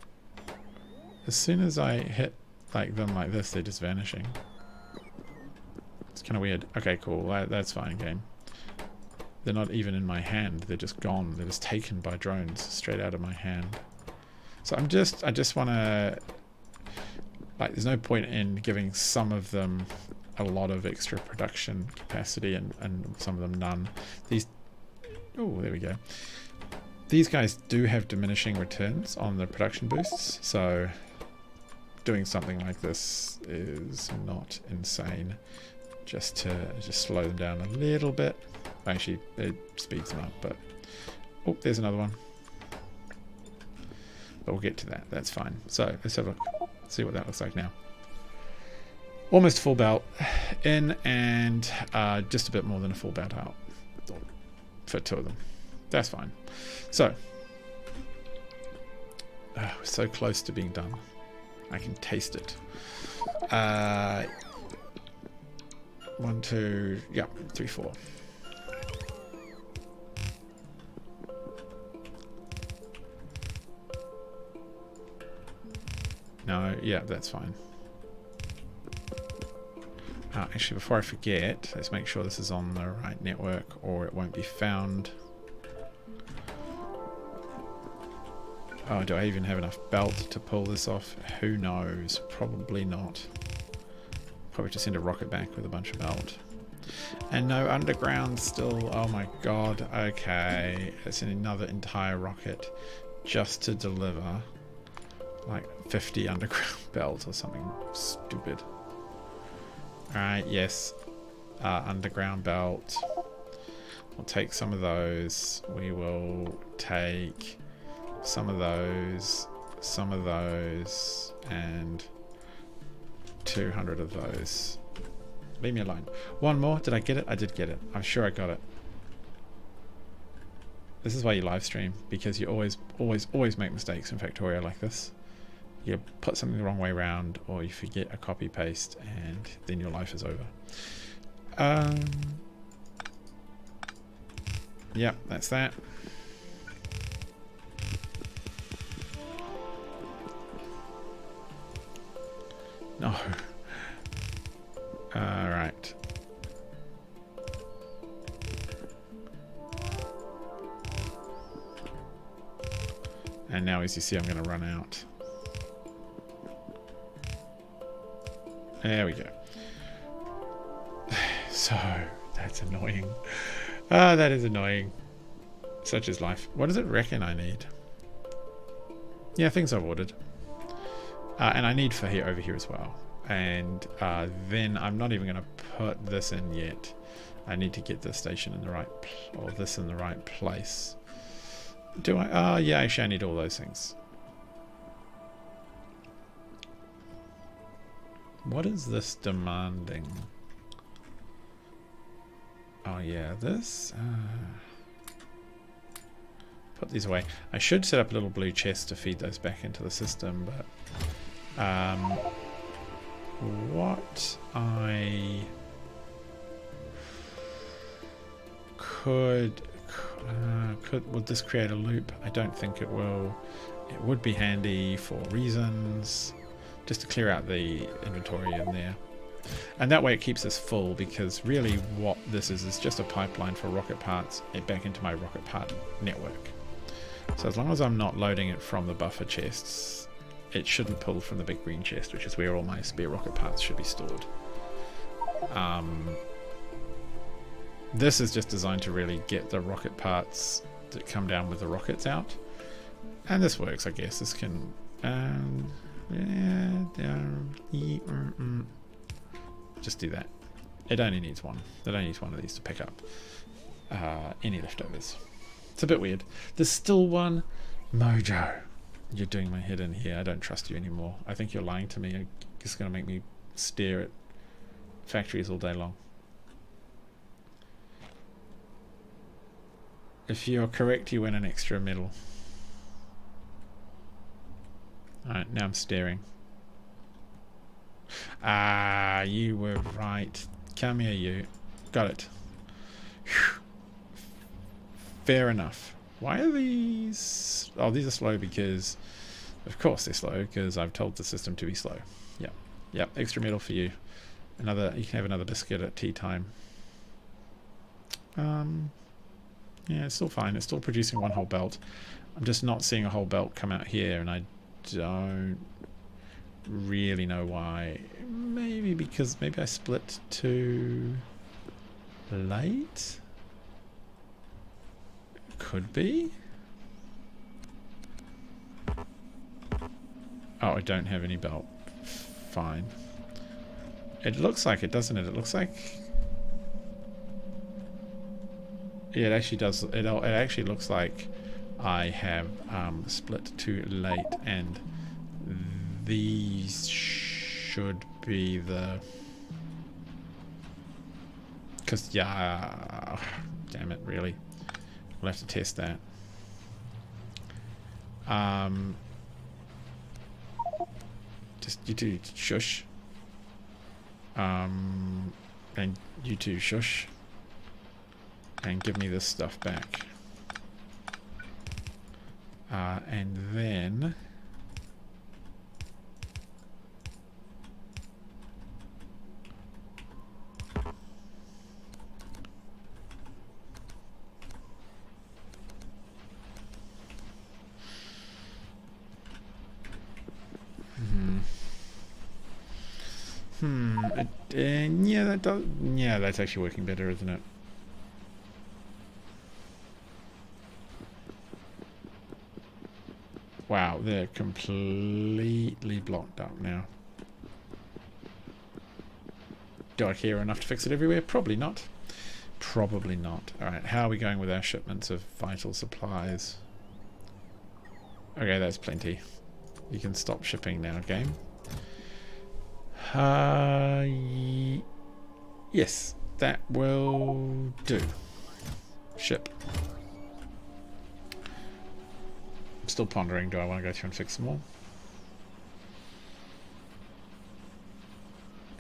As soon as I hit like them like this, they're just vanishing. It's kind of weird. Okay, cool. That's fine, game. They're not even in my hand. They're just gone. They're just taken by drones straight out of my hand. So I just want to... Like, there's no point in giving some of them a lot of extra production capacity and some of them none. These... Oh, there we go. These guys do have diminishing returns on the production boosts, so doing something like this is not insane. Just to slow them down a little bit. Actually, it speeds them up, but... Oh, there's another one. But we'll get to that. That's fine. So, let's have a look. See what that looks like now. Almost full belt in, and just a bit more than a full belt out. For two of them. That's fine. So, we're so close to being done. I can taste it. 1, 2, yeah, 3, 4. No, yeah, that's fine. Actually, before I forget, let's make sure this is on the right network or it won't be found. Oh, do I even have enough belt to pull this off? Who knows? Probably not. Probably just send a rocket back with a bunch of belt. And no underground still. Oh my god. Okay. It's another entire rocket just to deliver like 50 underground belt or something stupid. Alright, yes. Underground belt. We'll take some of those. We will take some of those, and 200 of those. Leave me alone. One more. Did I get it? I did get it. I'm sure I got it. This is why you live stream, because you always make mistakes in Factorio like this. You put something the wrong way around, or you forget a copy paste, and then your life is over. Yep, that's that. No. Alright. And now, as you see, I'm going to run out. There we go. So, that's annoying. Ah, that is annoying. Such is life. What does it reckon I need? Yeah, things I've ordered. And I need for here over here as well. and then I'm not even going to put this in yet. I need to get this station in the right, or this in the right place. Do I? Oh, yeah, actually I need all those things. What is this demanding? Oh yeah, this. Put these away. I should set up a little blue chest to feed those back into the system, but what I could would this create a loop? I don't think it will. It would be handy for reasons, just to clear out the inventory in there. And that way it keeps us full, because really what this is just a pipeline for rocket parts back into my rocket part network. So as long as I'm not loading it from the buffer chests, it shouldn't pull from the big green chest, which is where all my spare rocket parts should be stored. This is just designed to really get the rocket parts that come down with the rockets out. And this works, I guess. This can... just do that. It only needs one. It only needs one of these to pick up any leftovers. It's a bit weird. There's still one. Mojo, you're doing my head in here. I don't trust you anymore. I think you're lying to me. You're just going to make me stare at factories all day long. If you're correct, you win an extra medal. Alright, now I'm staring. Ah, you were right. Come here, you. Got it. Whew. Fair enough. Why are these... Oh, these are slow because... Of course they're slow, because I've told the system to be slow. Yep. Yep, extra medal for you. Another... You can have another biscuit at tea time. Yeah, it's still fine. It's still producing one whole belt. I'm just not seeing a whole belt come out here, and I don't really know why. Maybe because maybe I split too late? Could be. Oh, I don't have any belt. Fine. It looks like it, doesn't it? It looks like... Yeah, it actually does. It actually looks like I have split too late, and these should be the... Because, yeah... Damn it, really. We'll have to test that. Just you two shush. And you two shush. And give me this stuff back. And then... yeah, that does. Yeah, that's actually working better, isn't it? Wow, they're completely blocked up now. Do I care enough to fix it everywhere? Probably not. Probably not. Alright, how are we going with our shipments of vital supplies? Okay, that's plenty. You can stop shipping now, game. Yes, that will do. Ship. I'm still pondering, do I want to go through and fix them all?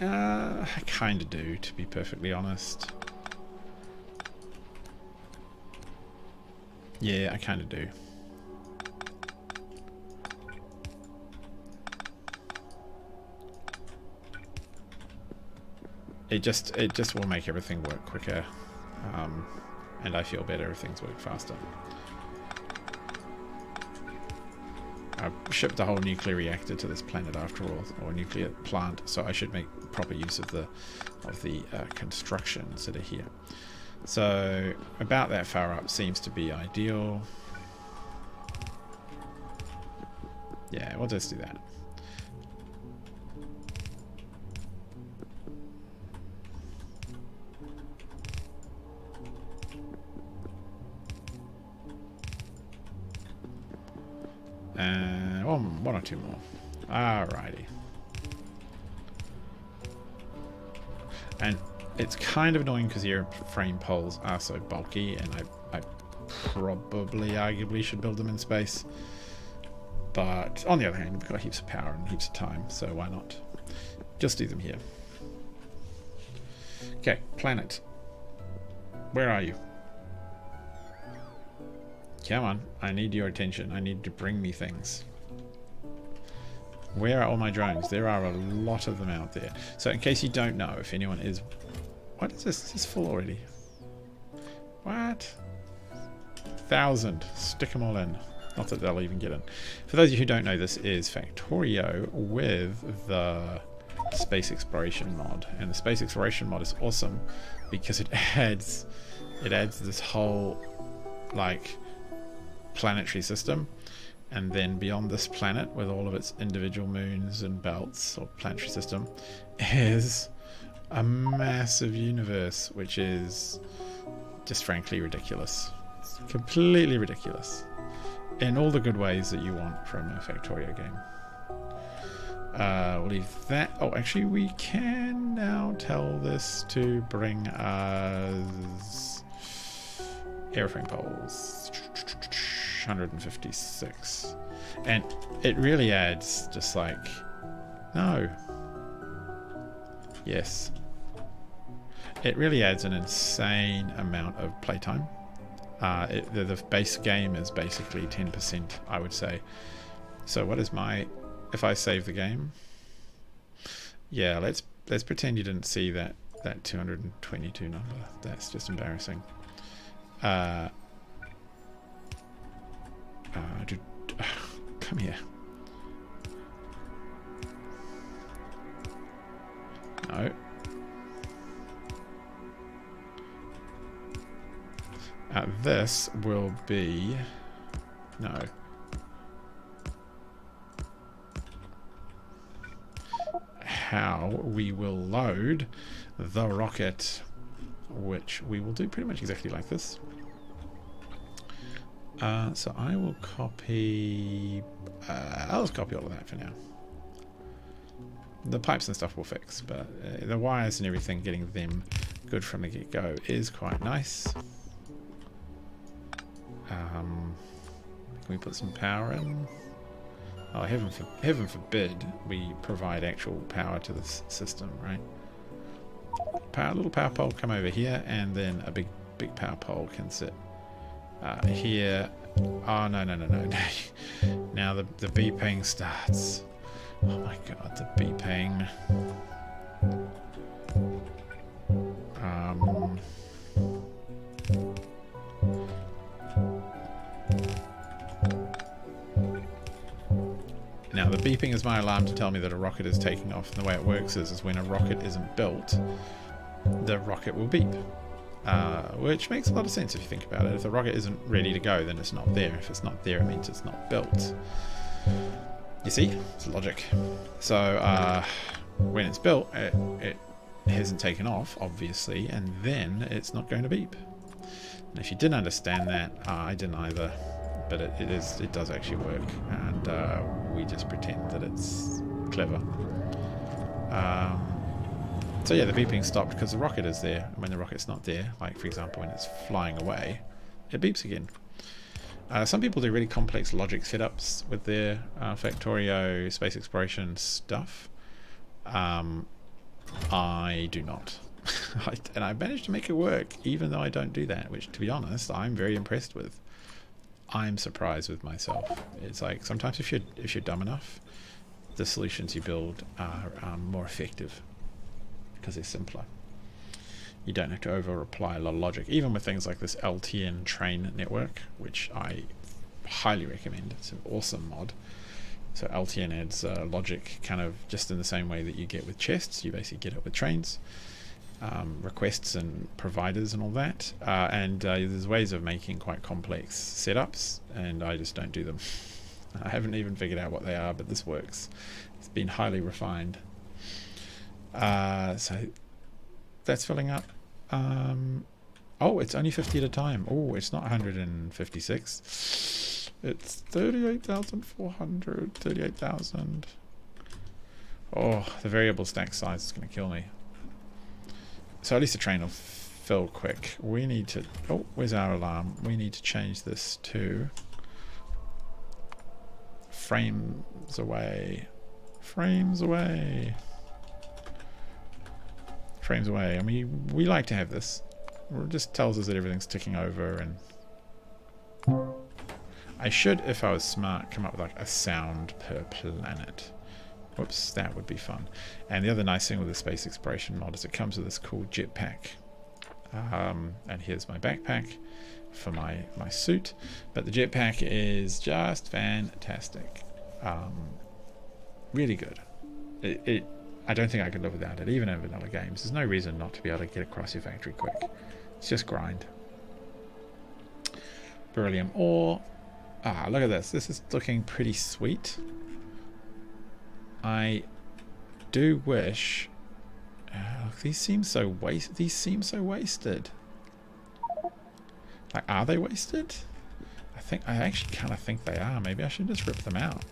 I kind of do, to be perfectly honest. Yeah, I kind of do. It just will make everything work quicker, and I feel better if things work faster. I've shipped a whole nuclear reactor to this planet after all, or a nuclear plant, so I should make proper use of the constructions that are here. So about that far up seems to be ideal. Yeah, we'll just do that. one or two more. Alrighty. And it's kind of annoying because your frame poles are so bulky, and I probably arguably should build them in space. But on the other hand, we've got heaps of power and heaps of time, so why not? Just do them here. Okay, planet. Where are you? Come on, I need your attention. I need to bring me things. Where are all my drones? There are a lot of them out there. So in case you don't know, if anyone is... What is this? Is this full already? What? 1,000. Stick them all in. Not that they'll even get in. For those of you who don't know, this is Factorio with the Space Exploration mod. And the Space Exploration mod is awesome because it adds this whole, like, planetary system. And then beyond this planet, with all of its individual moons and belts, or planetary system, is a massive universe, which is just frankly ridiculous. It's completely ridiculous. In all the good ways that you want from a Factorio game. We'll leave that. Oh, actually, we can now tell this to bring us airframe poles. 156, and it really adds just like yes, it really adds an insane amount of playtime. The base game is basically 10%, I would say. So what is my, if I save the game, yeah, let's pretend you didn't see that 222 number. That's just embarrassing. Come here. No. This will be... No. How we will load the rocket, which we will do pretty much exactly like this. So I will copy... I'll just copy all of that for now. The pipes and stuff we'll fix, but the wires and everything, getting them good from the get-go is quite nice. Can we put some power in? Oh, heaven forbid we provide actual power to this system, right? Little power pole come over here, and then a big power pole can sit here. Oh, no. Now the beeping starts. Oh my god, the beeping. Now the beeping is my alarm to tell me that a rocket is taking off. And the way it works is when a rocket isn't built, the rocket will beep. Which makes a lot of sense if you think about it. If the rocket isn't ready to go, then it's not there. If it's not there, it means it's not built. You see? It's logic. So when it's built, it hasn't taken off, obviously, and then it's not going to beep. And if you didn't understand that, I didn't either. But it does actually work, and we just pretend that it's clever. So yeah, the beeping stopped because the rocket is there, and when the rocket's not there, like for example when it's flying away, it beeps again. Some people do really complex logic setups with their Factorio Space Exploration stuff. I do not. And I managed to make it work, even though I don't do that, which to be honest, I'm very impressed with. I'm surprised with myself. It's like sometimes if you're dumb enough, the solutions you build are more effective because they're simpler. You don't have to over-apply a lot of logic, even with things like this LTN train network, which I highly recommend. It's an awesome mod. So LTN adds logic kind of just in the same way that you get with chests. You basically get it with trains, requests and providers and all that. And there's ways of making quite complex setups, and I just don't do them. I haven't even figured out what they are, but this works. It's been highly refined. So that's filling up. Oh, it's only 50 at a time. Oh, it's not 156. It's 38,400, 38,000. Oh, the variable stack size is going to kill me. So at least the train will fill quick. We need to... Oh, where's our alarm? We need to change this to... frames away. Frames away. Frames away. I mean, we like to have this. It just tells us that everything's ticking over, and... I should, if I was smart, come up with like a sound per planet. Whoops, that would be fun. And the other nice thing with the Space Exploration mod is it comes with this cool jetpack. And here's my backpack for my suit. But the jetpack is just fantastic. Really good. I don't think I could live without it, even in vanilla games. There's no reason not to be able to get across your factory quick. It's just grind. Beryllium ore. Ah, look at this. This is looking pretty sweet. I do wish... these seem so wasted. Like, are they wasted? I actually kind of think they are. Maybe I should just rip them out.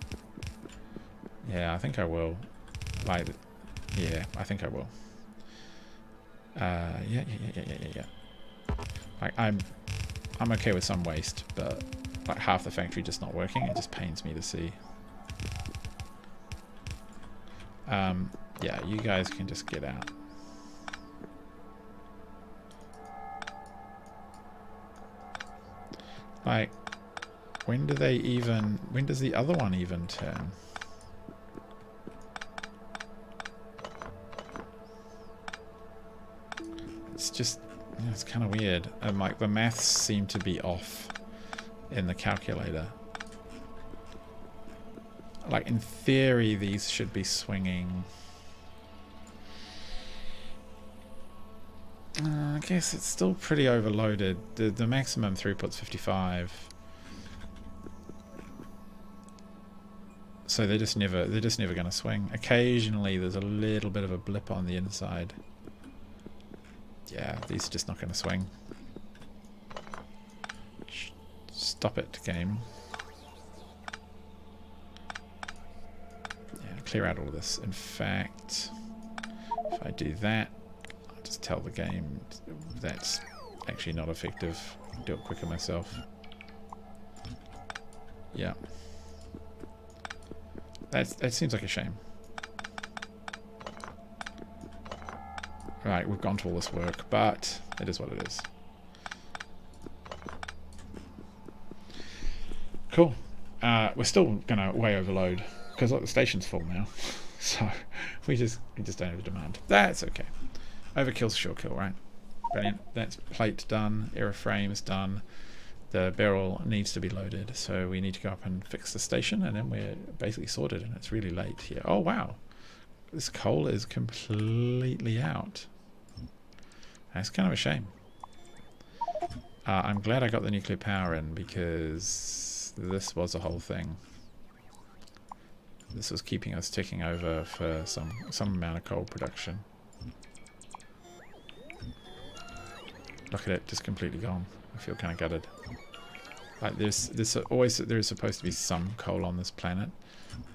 Yeah, I think I will. Like, yeah, I think I will. Yeah. Like, I'm okay with some waste, but like half the factory just not working, it just pains me to see. Yeah, you guys can just get out. Like, when does the other one even turn? It's just, it's kind of weird. Like, the maths seem to be off in the calculator. Like, in theory, these should be swinging. I guess it's still pretty overloaded. The maximum throughput's 55. So they're just never going to swing. Occasionally, there's a little bit of a blip on the inside. Yeah, these are just not going to swing. Stop it, game. Yeah, clear out all of this. In fact, if I do that, I'll just tell the game that's actually not effective. I'll do it quicker myself. Yeah. That seems like a shame. Right, we've gone to all this work, but it is what it is. Cool. We're still gonna way overload because the station's full now, so we just don't have the demand. That's okay. Overkill's sure kill, right? Brilliant. That's plate done. Airframe's done. The barrel needs to be loaded, so we need to go up and fix the station, and then we're basically sorted. And it's really late here. Oh wow, this coal is completely out. That's kind of a shame. I'm glad I got the nuclear power in, because this was a whole thing. This was keeping us ticking over for some amount of coal production. Look at it, just completely gone. I feel kind of gutted. Like there is supposed to be some coal on this planet,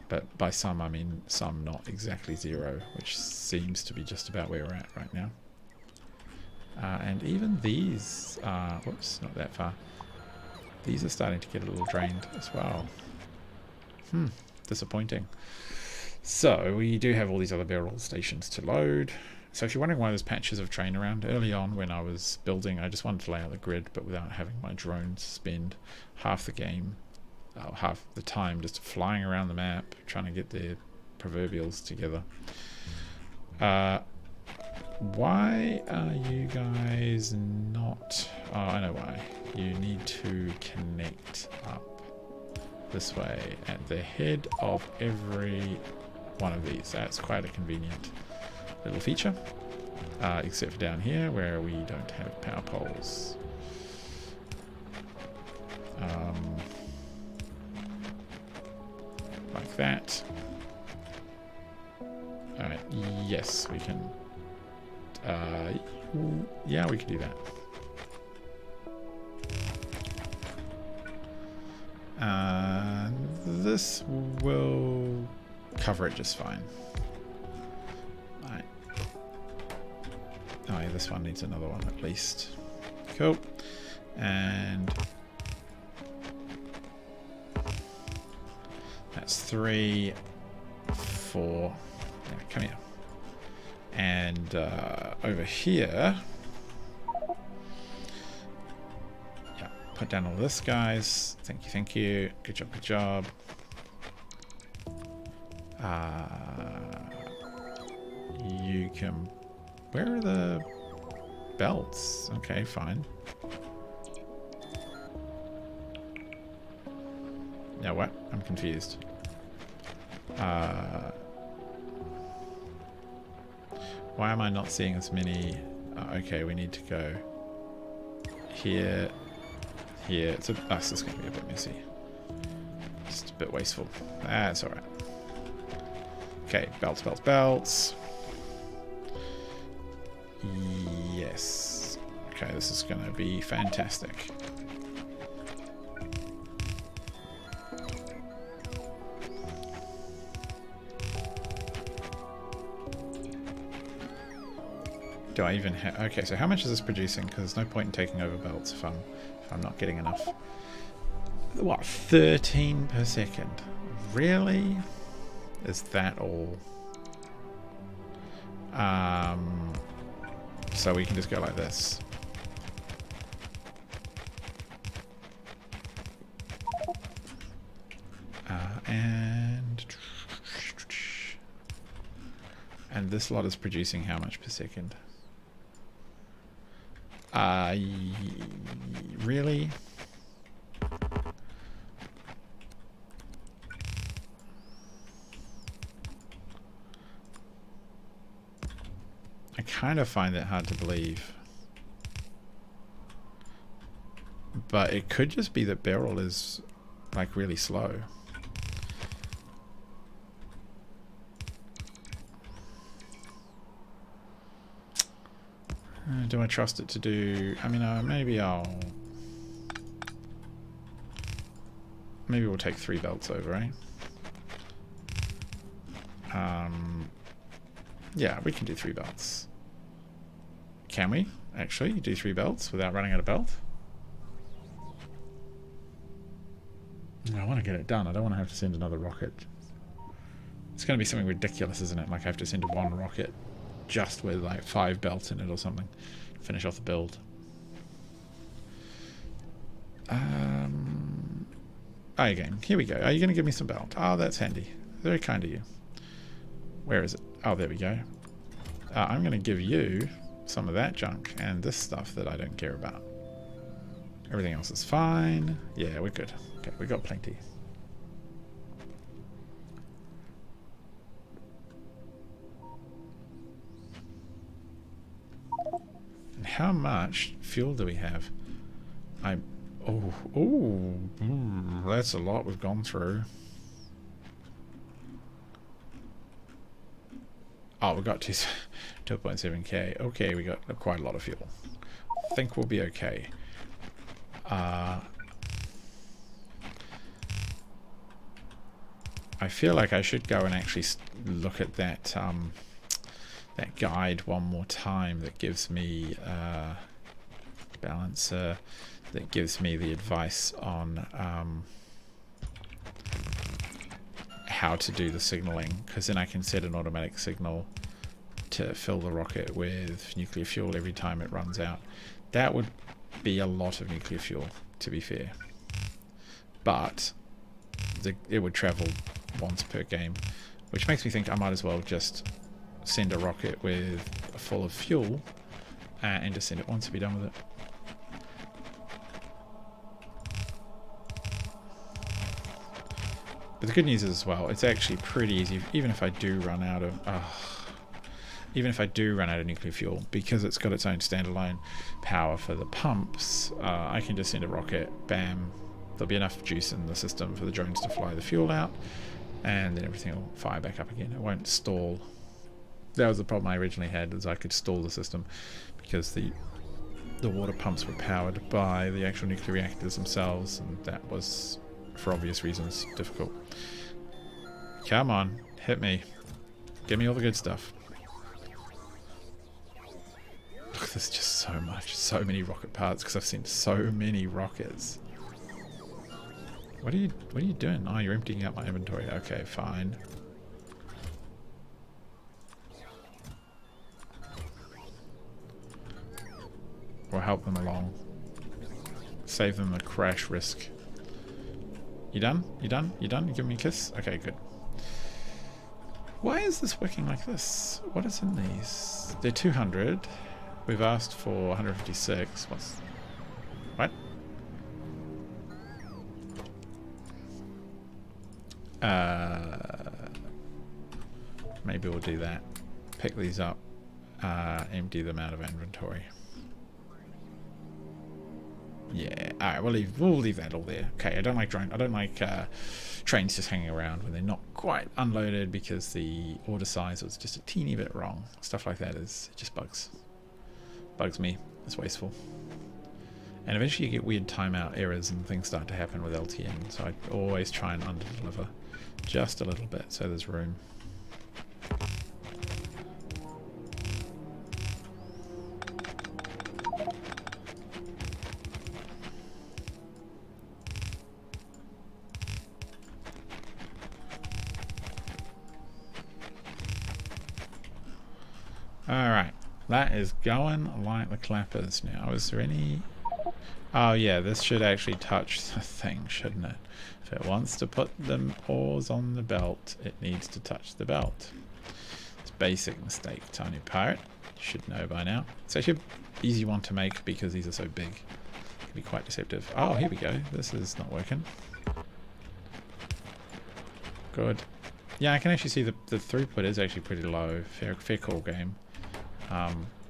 but by some I mean some, not exactly zero, which seems to be just about where we're at right now. And even these are, whoops, not that far. These are starting to get a little drained as well. Disappointing. So we do have all these other barrel stations to load. So if you're wondering why there's patches of train around, early on when I was building, I just wanted to lay out the grid, but without having my drones spend half the game, half the time just flying around the map, trying to get their proverbials together. Why are you guys not... Oh, I know why. You need to connect up this way at the head of every one of these. That's quite a convenient little feature, except for down here where we don't have power poles. Like that. Alright, yes, we can. Yeah, we can do that. This will cover it just fine. Right. Oh yeah, this one needs another one at least. Cool. And that's 3, 4. Yeah, come here. And over here, yeah, put down all this, guys. Thank you, thank you. Good job, good job. You can. Where are the belts? Okay, fine. Now what? I'm confused. Why am I not seeing as many? Okay, we need to go here, here. It's this is going to be a bit messy. Just a bit wasteful. That's alright. Okay, belts, belts, belts. Yes. Okay, this is going to be fantastic. Do I even have... Okay, so how much is this producing? Because there's no point in taking over belts if I'm not getting enough. What, 13 per second? Really? Is that all? So we can just go like this. And this lot is producing how much per second? Really? I kind of find it hard to believe. But it could just be that Beryl is like really slow. Do I trust it to do... I mean, maybe we'll take 3 belts over, eh? Yeah, we can do 3 belts. Can we, actually, do 3 belts without running out of belt? I want to get it done. I don't want to have to send another rocket. It's going to be something ridiculous, isn't it? Like I have to send 1 rocket just with like 5 belts in it or something. Finish off the build. Okay, here we go. Are you going to give me some belt? Oh, that's handy. Very kind of you. Where is it? Oh, there we go. I'm going to give you some of that junk and this stuff that I don't care about. Everything else is fine. Yeah, we're good. Okay, we got plenty. And how much fuel do we have? That's a lot we've gone through. Oh, we got 2.7k. Okay, we got quite a lot of fuel. I think we'll be okay. I feel like I should go and actually look at that that guide one more time that gives me balancer, that gives me the advice on how to do the signaling, because then I can set an automatic signal to fill the rocket with nuclear fuel every time it runs out. That would be a lot of nuclear fuel, to be fair, but it would travel once per game, which makes me think I might as well just send a rocket with full of fuel and just send it once to be done with it. But the good news is as well, it's actually pretty easy, even if I do run out of nuclear fuel, because it's got its own standalone power for the pumps. I can just send a rocket, bam, there'll be enough juice in the system for the drones to fly the fuel out, and then everything will fire back up again. It won't stall. That was the problem I originally had, is I could stall the system because the water pumps were powered by the actual nuclear reactors themselves, and that was for obvious reasons, difficult. Come on, hit me. Give me all the good stuff. Look, there's just so much, so many rocket parts because I've seen so many rockets. What are you doing? Oh, you're emptying out my inventory. Okay, fine. Or help them along. Save them the crash risk. You done? You done? You done? You give me a kiss? Okay, good. Why is this working like this? What is in these? They're 200. We've asked for 156. What? Maybe we'll do that. Pick these up. Empty them out of inventory. Yeah. Alright, we'll leave that all there. Okay, I don't like trains just hanging around when they're not quite unloaded because the order size was just a teeny bit wrong. Stuff like that it just bugs me. It's wasteful. And eventually you get weird timeout errors and things start to happen with LTN, so I always try and under-deliver just a little bit so there's room. Alright, that is going like the clappers now. Is there any... Oh yeah, this should actually touch the thing, shouldn't it? If it wants to put the ores on the belt, it needs to touch the belt. It's a basic mistake, Tiny Pirate. You should know by now. It's actually an easy one to make because these are so big. It can be quite deceptive. Oh, here we go. This is not working. Good. Yeah, I can actually see the throughput is actually pretty low. Fair call game.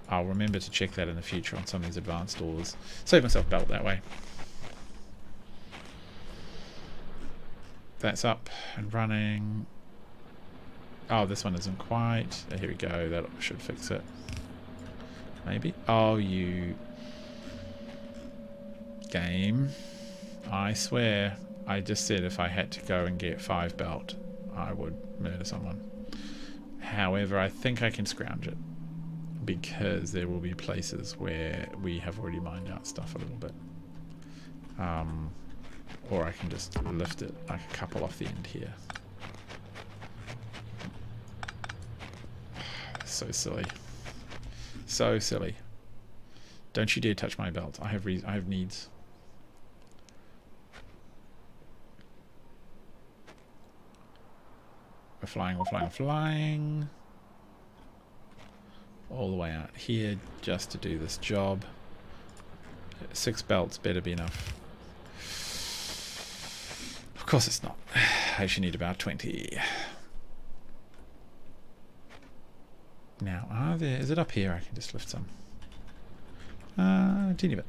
I'll remember to check that in the future on some of these advanced ores. Save myself belt that way. That's up and running. Oh, this one isn't quite. Here we go. That should fix it. Maybe. Oh, you game. I swear. I just said if I had to go and get 5 belt, I would murder someone. However, I think I can scrounge it, because there will be places where we have already mined out stuff a little bit. Or I can just lift it like a couple off the end here. So silly. So silly. Don't you dare touch my belt. I have needs. We're flying, we're flying, we're flying. All the way out here just to do this job. 6 belts better be enough. Of course it's not. I actually need about 20. Now, is it up here? I can just lift some. Teeny bit.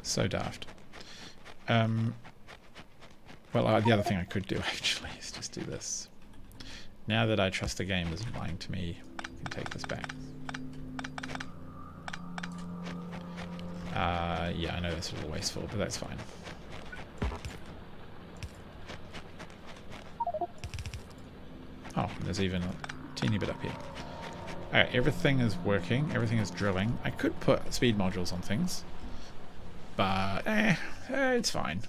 So daft. Well, the other thing I could do actually is just do this. Now that I trust the game isn't lying to me, I can take this back. Yeah, I know that's a little wasteful, but that's fine. Oh, there's even a teeny bit up here. Alright, everything is working, everything is drilling. I could put speed modules on things, but it's fine.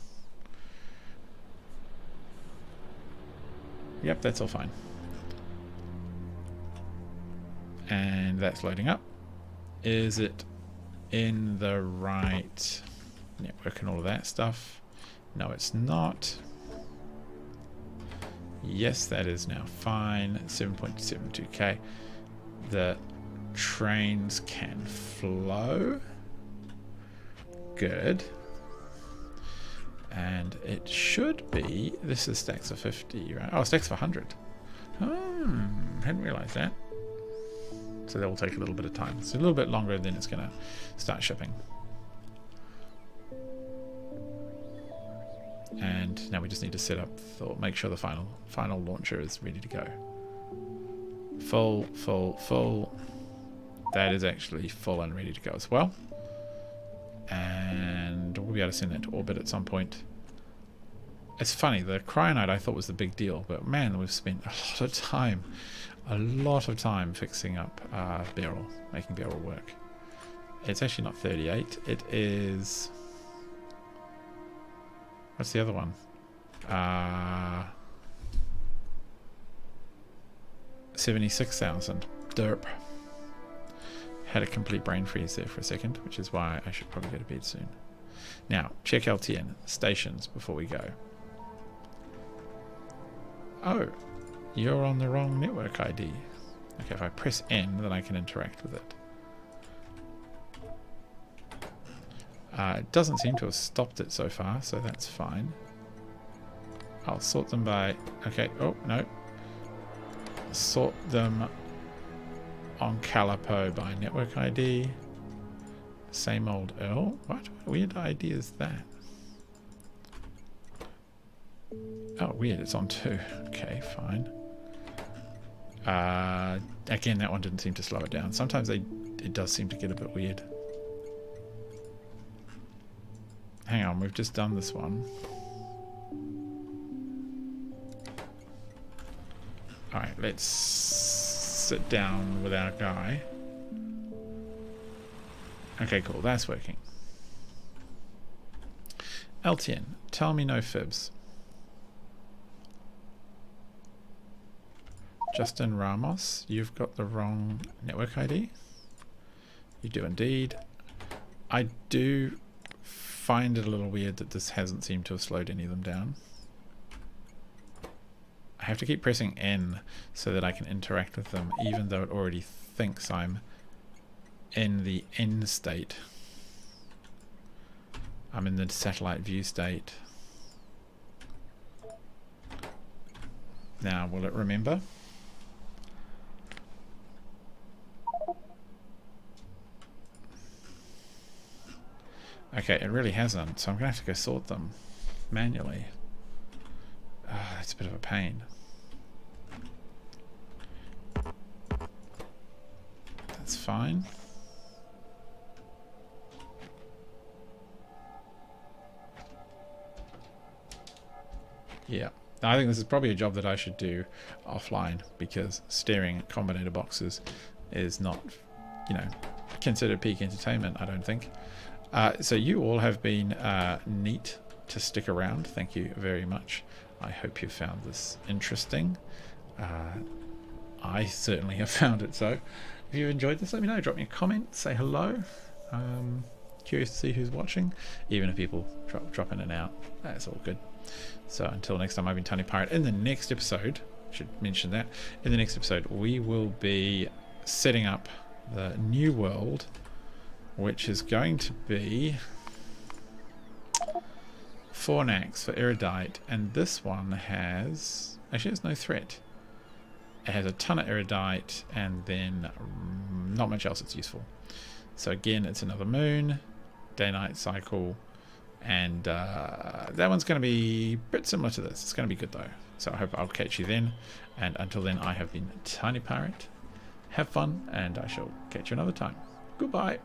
Yep, that's all fine. And that's loading up. Is it in the right network and all of that stuff? No, it's not. Yes, that is now fine. 7.72k. The trains can flow. Good. And it should be, this is stacks of 50, right? Oh, stacks of 100. Hadn't realized that. So that will take a little bit of time. It's a little bit longer than it's going to start shipping. And now we just need to set up, make sure the final launcher is ready to go. Full. that is actually full and ready to go as well. And we'll be able to send that to orbit at some point. It's funny, the Cryonite I thought was the big deal, but man, we've spent a lot of time fixing up Beryl, making Beryl work. It's actually not 38, it is... What's the other one? 76,000. Derp. Had a complete brain freeze there for a second, which is why I should probably go to bed soon. Now, check LTN, stations, before we go. Oh, you're on the wrong network ID. Okay, if I press N, then I can interact with it. It doesn't seem to have stopped it so far, so that's fine. I'll sort them by... Okay, oh, no. Sort them on Calipo by network ID. Same old Earl. What weird ID is that? Oh, weird, it's on 2. Okay, fine. Again, that one didn't seem to slow it down. Sometimes it does seem to get a bit weird. Hang on, we've just done this one. Alright, let's sit down with our guy. Okay, cool, that's working. LTN, tell me no fibs. Justin Ramos, you've got the wrong network ID. You do indeed. I do find it a little weird that this hasn't seemed to have slowed any of them down. I have to keep pressing N so that I can interact with them, even though it already thinks I'm in the N state. I'm in the satellite view state. Now, will it remember? Okay, it really hasn't, so I'm going to have to go sort them manually. That's a bit of a pain. That's fine. Yeah, I think this is probably a job that I should do offline, because staring at combinator boxes is not, you know, considered peak entertainment, I don't think. So you all have been neat to stick around. Thank you very much. I hope you found this interesting. I certainly have found it so. If you enjoyed this, let me know. Drop me a comment, say hello. Curious to see who's watching. Even if people drop in and out, that's all good. So until next time, I've been Tiny Pirate. In the next episode, I should mention that, in the next episode we will be setting up the new world, which is going to be Fornax for Erudite, and this one has, actually there's no threat. It has a ton of Erudite and then not much else that's useful. So again, it's another moon, day-night cycle, and that one's going to be a bit similar to this. It's going to be good though. So I hope I'll catch you then, and until then, I have been Tiny Pirate. Have fun, and I shall catch you another time. Goodbye.